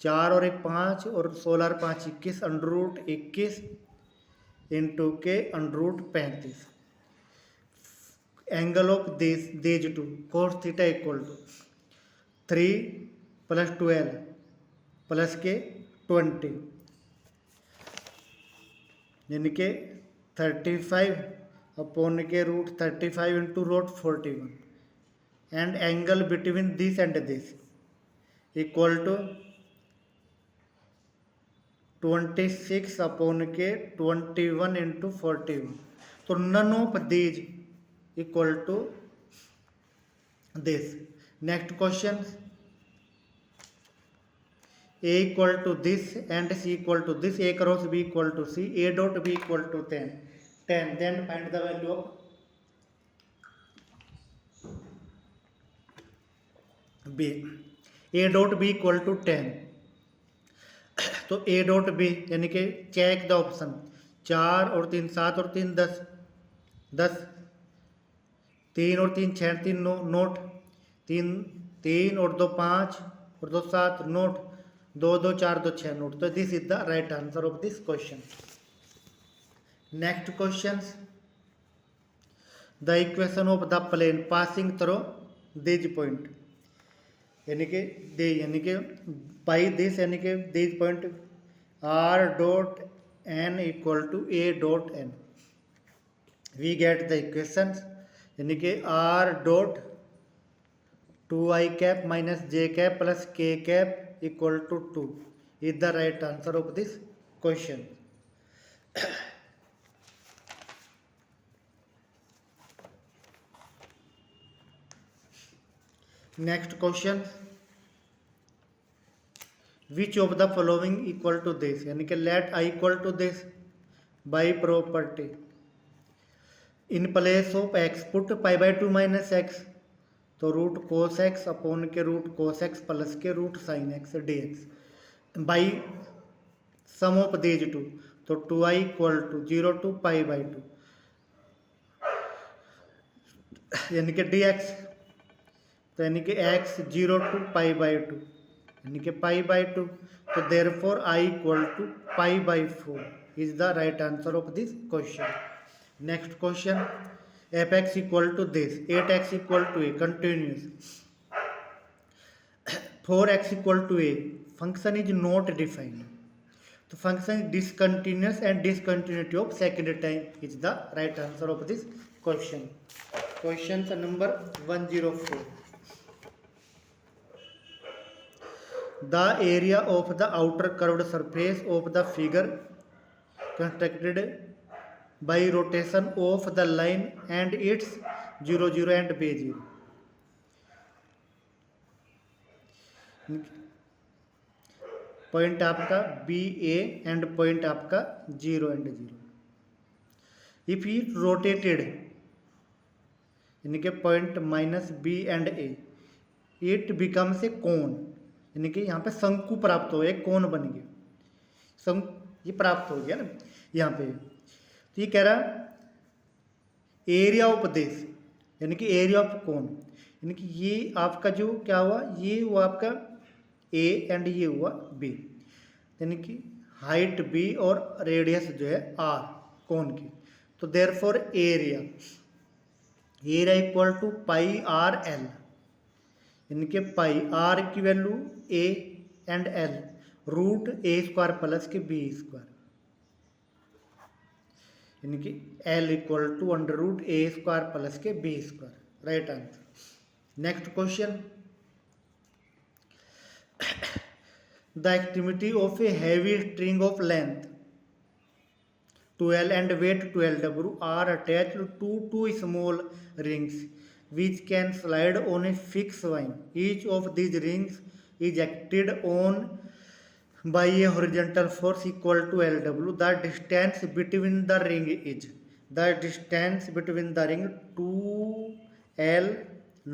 4 और 1 5 और 16 और 5 21 √21 इंटू के √35. Angle of these two cos theta equal to 3 plus 12 plus के 20 यानी कि 35/√35 into √41 and angle between this and this equal to 26/21 into 41. तो none of these equal to this. Next question a equal to this and c equal to this. A cross b equal to c. A dot b equal to 10. Then find the value of b. A dot b equal to 10. तो a dot b यानी कि check the option 4 और 3 7 और 3 10 10 3 और 3 6 3 9 note 3 और 2 5 और 2 7 note 2 2 4 2 6 note. तो this is the right answer of this question. Next question the equation of the plane passing through this point यानी कि बाई दिस यानी कि this point r dot n equal to a dot n. We get the equation यानी कि r dot 2i cap minus j cap plus k cap equal to 2 is the right answer of this question. Next question, which of the following equal to this यानी कि let I equal to this by property. In place of x put pi/2 minus x तो root cos x upon के root cos x plus के root sine x dx by sum of these two तो 2i equal to 0 to pi/2 यानी कि dx तो यानी कि x 0 to pi/2 यानी कि pi/2 तो therefore i equal to pi/4 is the right answer of this question. Next question f x equal to this, 8x equal to a continuous, 4x equal to a, function is not defined. तो function is discontinuous and discontinuity of second time is the right answer of this question. Question number 104. The area of the outer curved surface of the figure constructed by rotation of the line and its 0 0 and base 0. Point आपका b a and point आपका 0 and 0. If he rotated यानी कि point minus b and a, it becomes a cone, यानी कि यहाँ पे शंकु प्राप्त हो, एक कोन बन गया, ये प्राप्त हो गया ना यहाँ पे. तो ये कह रहा एरिया ऑफ दिस यानी कि एरिया ऑफ कोन, यानी कि ये आपका जो क्या हुआ, ये हुआ आपका ए एंड ये हुआ बी, यानी कि हाइट बी और रेडियस जो है आर कोन की. तो therefore area equal to pi r l, यानी कि पाई आर की value a and l root a square plus के बी स्क्वायर, यानी कि l equal to under root a square plus के b square. Right answer. Next question. The extremity of a heavy string of length 12 and weight 12W are attached to two small rings which can slide on a fixed line. Each of these rings is acted on by a horizontal force equal to Lw. The distance between the ring is 2L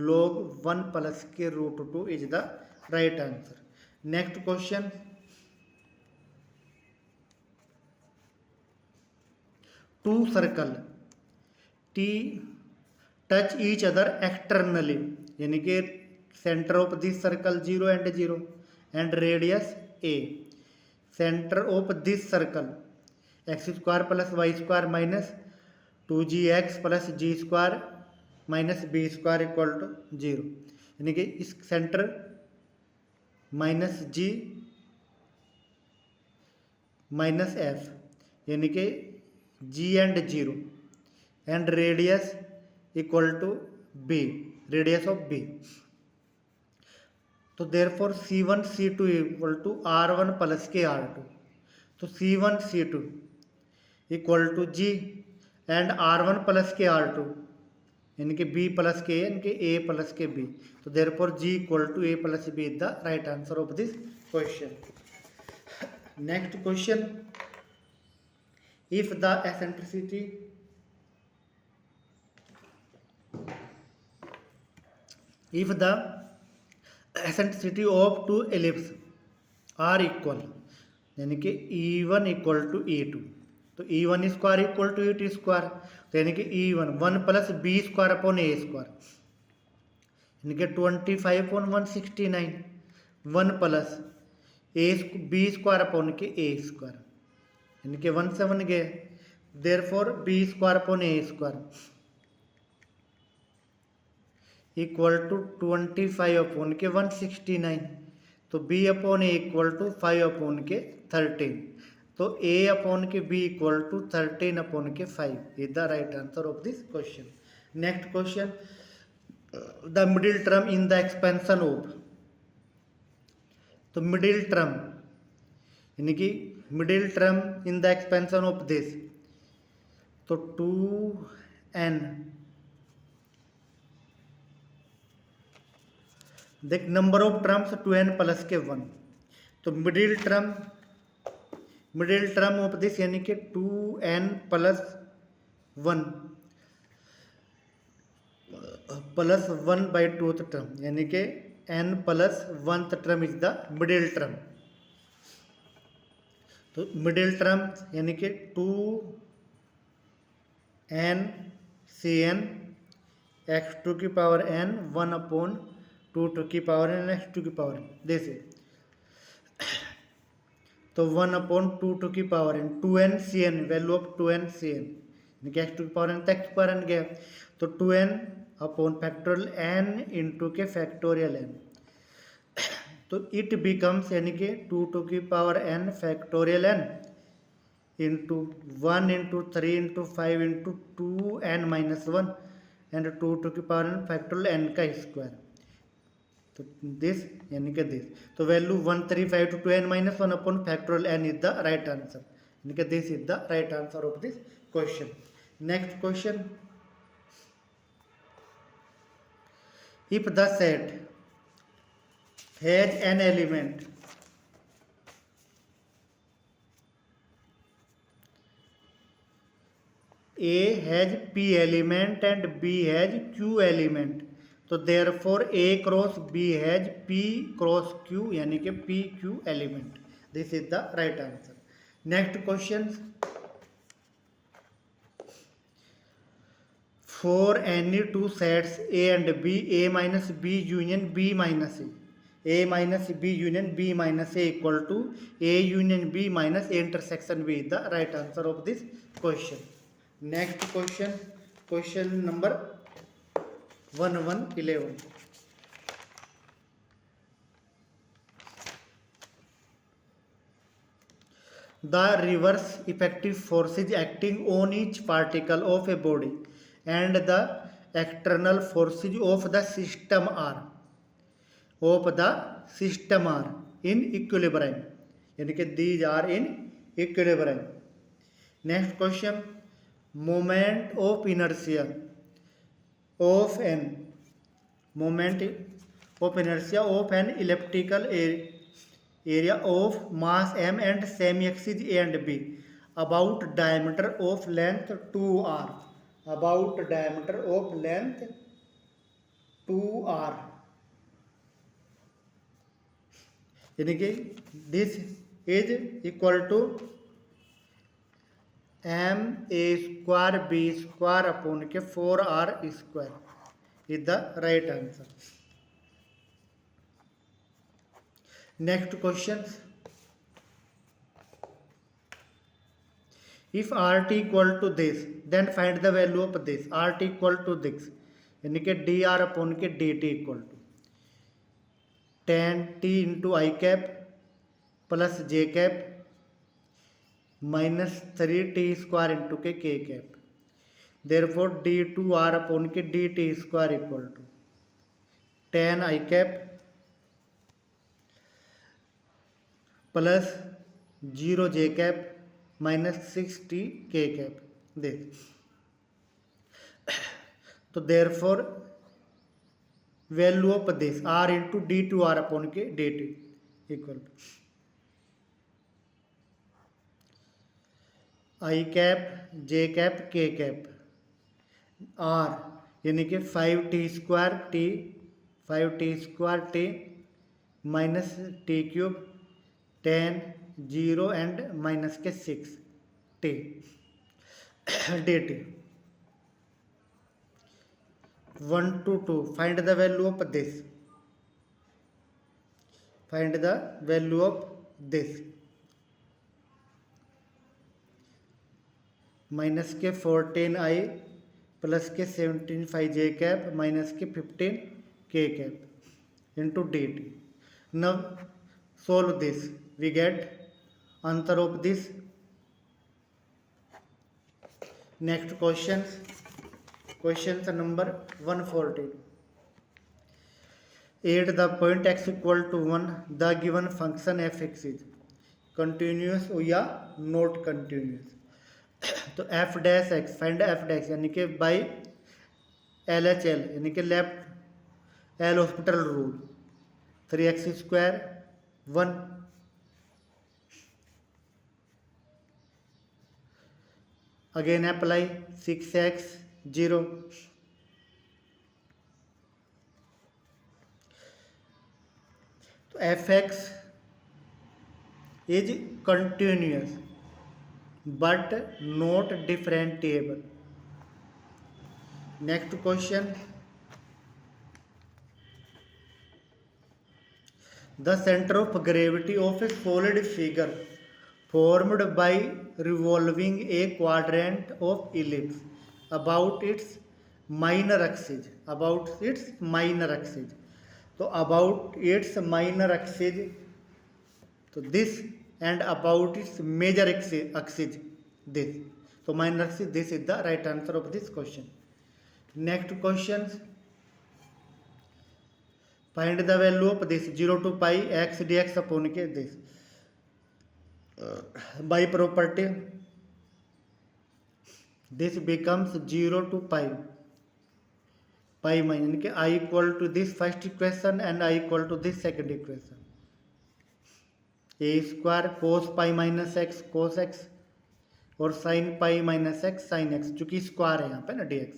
log 1 plus k root 2 is the right answer. Next question. Two circle T touch each other externally, यानी कि center of this circle 0 and 0 and radius a. Center of this circle x square plus y square minus 2gx plus g square minus b square equal to 0, यानी कि इस centre minus g minus f, यानी कि g and 0 एंड radius equal to b, radius of b. तो therefore C1 C2 equal to R1 plus के R2. तो C1 C2 equal to g and R1 plus के R2, यानी कि B plus के यानी कि A प्लस के B. तो therefore G equal to A plus B is the right answer of this question. Next question. If the eccentricity of two ellipse are equal, यानी कि E1 इक्वल टू E2. तो E1 square equal to E2 square, तो यानी कि E1 1 plus b square upon a square, यानी कि 25/169 1 plus ए b square upon के a square, यानी कि 1 से 1 गए. Therefore b square upon a square equal to 25/169. तो b upon a equal to 5 के 13. तो a अपॉन के b equal to 13/5 is the right answer of this question. Next question. The middle term in the expansion of, तो middle term यानी कि middle term in the expansion of this, तो 2n, देख number of terms 2n plus के 1. तो middle term of this यानी कि 2n plus 1 plus 1/2th term, यानी कि n plus 1th term is the middle term. तो मिडिल टर्म यानी कि 2n cn x2 की पावर n 1/2 की पावर n x2 की पावर n, जैसे तो 1/2 की power n 2n cn, value of 2n cn x to की power n x square n गया, तो 2n upon factorial n into के फैक्टोरियल एन, तो इट बिकम्स यानी कि 2 टू की power n factorial n into 1 into 3 into 5 into 2n minus 1 and 2 to की power n factorial n का square, तो दिस यानी कि दिस, तो value 135 to 2n minus 1 upon factorial n is the right answer, यानी कि this is the right answer of this question. Next question, if the set has an element A has P element and B has Q element, तो therefore A cross B has P cross Q यानी कि PQ element. This is the right answer. Next question, for any two sets A and B, A minus B union B minus A minus B union B minus A equal to A union B minus A intersection B is the right answer of this question. Next question, question number 1111. The reverse effective forces acting on each particle of a body and the external forces of the system are in equilibrium, यानी कि these are in equilibrium. Next question, moment of inertia of an elliptical area of mass m and semi axis A and B about diameter of length 2r, about diameter of length 2r, यानी कि this is equal to m a square b square upon के 4r square is the right answer. Next question, if rt equal to this then find the value of this, rt equal to this यानी कि dr upon के dt equal to tan t into I cap plus j cap minus 3t square into के k cap, therefore d2r upon के dt square equal to tan I cap plus 0 j cap minus 6t k cap this, तो therefore value of this r into d2r upon के dt equal to I cap j cap k cap r यानी कि 5t square t minus t cube 10 0 and minus के 6 t dt 1 to 2, find the value of this, find the value of this, minus के 14i plus के 17 j cap minus के 15 k cap into dt. Now solve this, we get answer of this. Next question, question number 114. At the point x equal to 1 the given function fx is continuous या not continuous, तो f dash x find f dash यानी कि by LHL यानी कि left L hospital rule 3x square 1 again apply 6x 0 तो fx is continuous but not differentiable. Next question, the center of gravity of a solid figure formed by revolving a quadrant of ellipse about its minor axis, तो about its minor axis, तो this, and about its major axis this, so minor axis, this is the right answer of this question. Next questions, find the value of this 0 to pi x dx upon k this. By property, this becomes 0 to pi minus I equal to this first equation and I equal to this second equation. A square cos pi minus x cos x और sin pi minus x sin x, चूंकि square है यहाँ पे ना dx,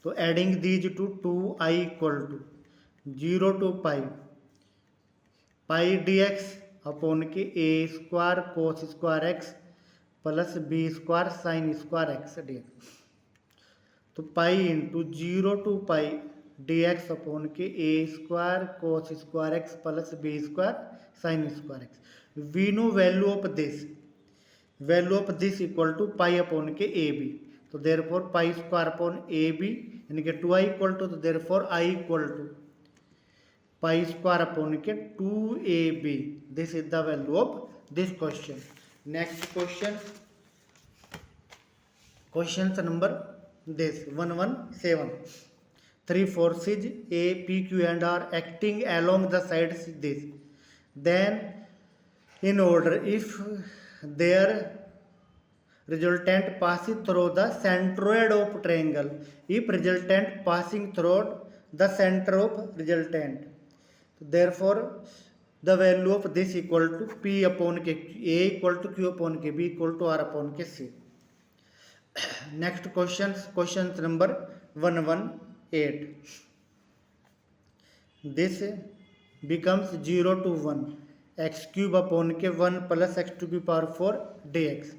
तो adding these two 2i equal to 0 to pi dx upon के a square cos square x plus b square sine square x dx, तो pi into 0 to pi dx upon के a square cos square x plus b square sine square x. We know value of this equal to pi upon के a b, तो therefore pi square upon a B यानी कि 2i equal to, तो therefore i equal to pi square upon के 2ab. This is the value of this question. Next question number this 117. Three forces A, P, Q and R acting along the sides this. Then in order, if their resultant passes through the centroid of triangle, if resultant passing through the center of resultant, therefore the value of this equal to P upon K, A equal to Q upon K, B equal to R upon K, C. Next question number 118. This becomes 0 to 1 x cube upon k 1 plus x to the power 4 dx.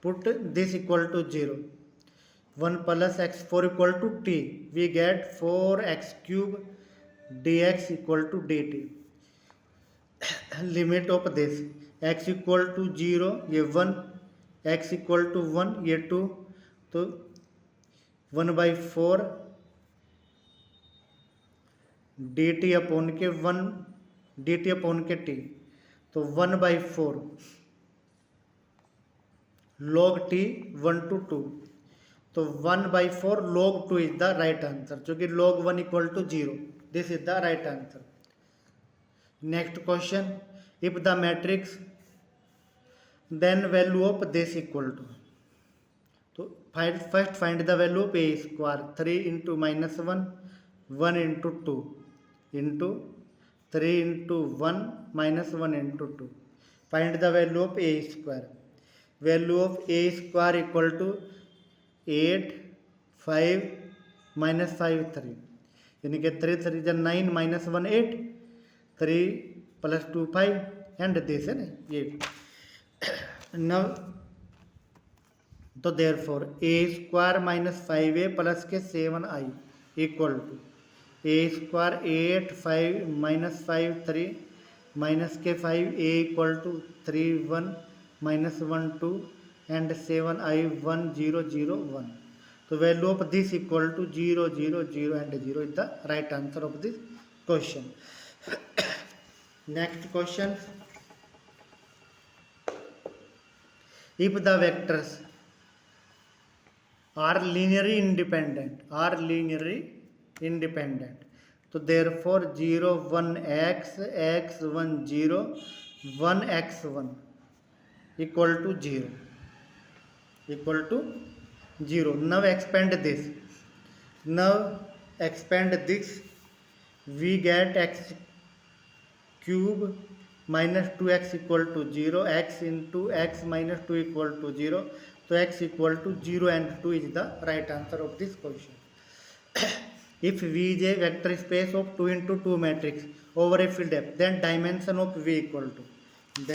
Put this equal to 0. 1 plus x 4 equal to t. We get 4x cube dx equal to dt. Limit of this x equal to 0, ये 1, x equal to 1, ये 2, तो 1/4 dt upon के 1 dt upon के t, तो 1/4 log t 1 to 2, तो 1/4 log 2 is the right answer, जो कि log 1 equal to 0. This is the right answer. Next question, if the matrix then value of this equal to, तो first find the value of a square 3 into -1 1 into 2 into 3 into 1 -1 into 2. Find the value of a square. Value of a square equal to 8 5 -5 3, यानी कि 3 3 9 -1 8 3 + 2 5 and this है ना ये. नव तो therefore A square -5a plus के 7i equal to a square 8 5 -5 3 minus के 5a equal to 3 1 -1 2 and 7i 1 0 0 1. तो value of this equal to 0 0 0 and 0 is the right answer of this question. Next question, if the vectors are linearly independent, so therefore 0 1 x x 1 0 1 x 1 equal to 0. Now expand this, we get x cube minus 2x equal to 0, x into x minus 2 equal to 0, so x equal to 0 and 2 is the right answer of this question. If V is a vector space of 2 into 2 matrix over a field F, then dimension of V equal to, so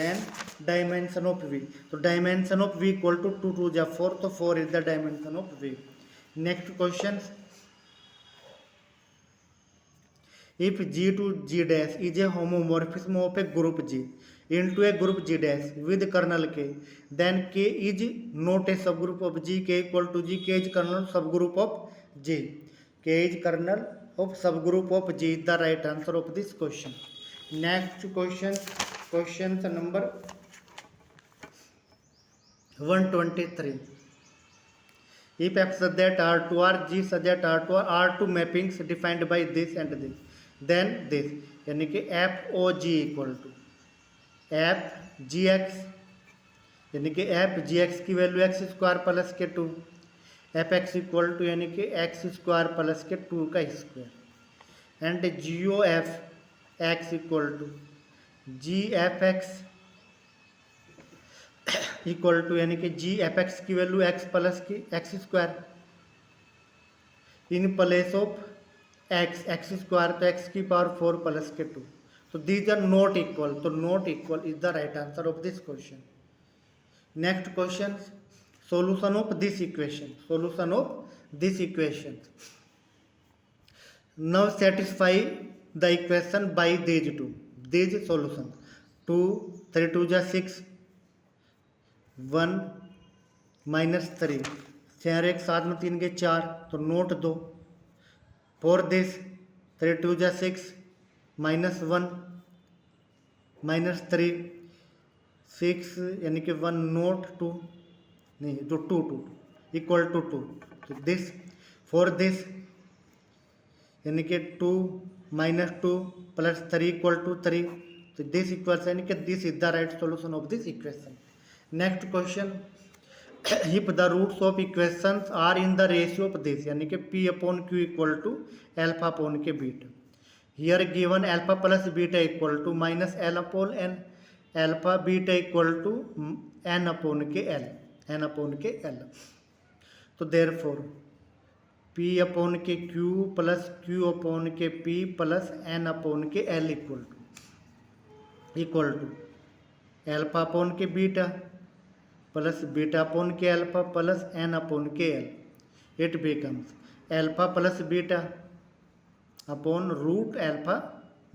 dimension of V equal to 2 2 is 4, so 4 is the dimension of V. Next question, if G to G dash is a homomorphism of a group G into a group G dash with kernel K, then K is not a subgroup of G. K equal to G. K is kernel subgroup of G. K is kernel of subgroup of G is the right answer of this question. Next question number 123. If f such that R2 R, G such that R2 R2 mappings defined by this and this, then this, यानी कि f o g equal to f g x, यानी कि f g x की value x square plus के 2, F x equal to यानी कि x square plus के 2 का square, and g o f x equal to g f x equal to यानी कि जी एफ एक्स की वैल्यू एक्स प्लस की x square in place of x square, तो x की पावर 4 प्लस के 2. तो दीज आर नॉट इक्वल, तो not equal is the right answer of this question. Next question, solution of this equation. Now satisfy the equation by these solution. 2 3 2 जा 6, 1 minus 3, 4 1 7 में 3 के 4, तो note 2. For this 3 2 जा 6 minus 1 minus 3 6 यानी कि 1 note 2 नहीं तो 2 2 इक्वल टू 2. तो दिस फॉर दिस यानी कि 2 minus 2 plus 3 equal to 3. तो दिस इक्वल्स यानी कि this is the right solution of this equation. Next question, if the roots of equations are in the ratio of this, यानी कि p upon q equal to alpha upon के beta. Here given alpha plus beta equal to minus l upon n, alpha beta equal to n upon के l. तो therefore p upon के q plus q upon के p plus n upon के l equal to alpha upon के beta plus beta upon के alpha plus n upon के l. It becomes alpha plus beta upon root alpha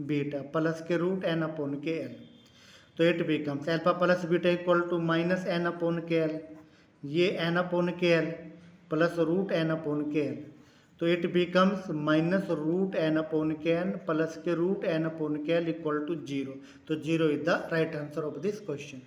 beta plus के root n upon के l. तो it becomes alpha plus beta equal to minus n upon के l, ये n upon के l plus root n upon के l. तो it becomes minus root n upon के n plus के root n upon के L equal to 0. तो 0 is the right answer of this question.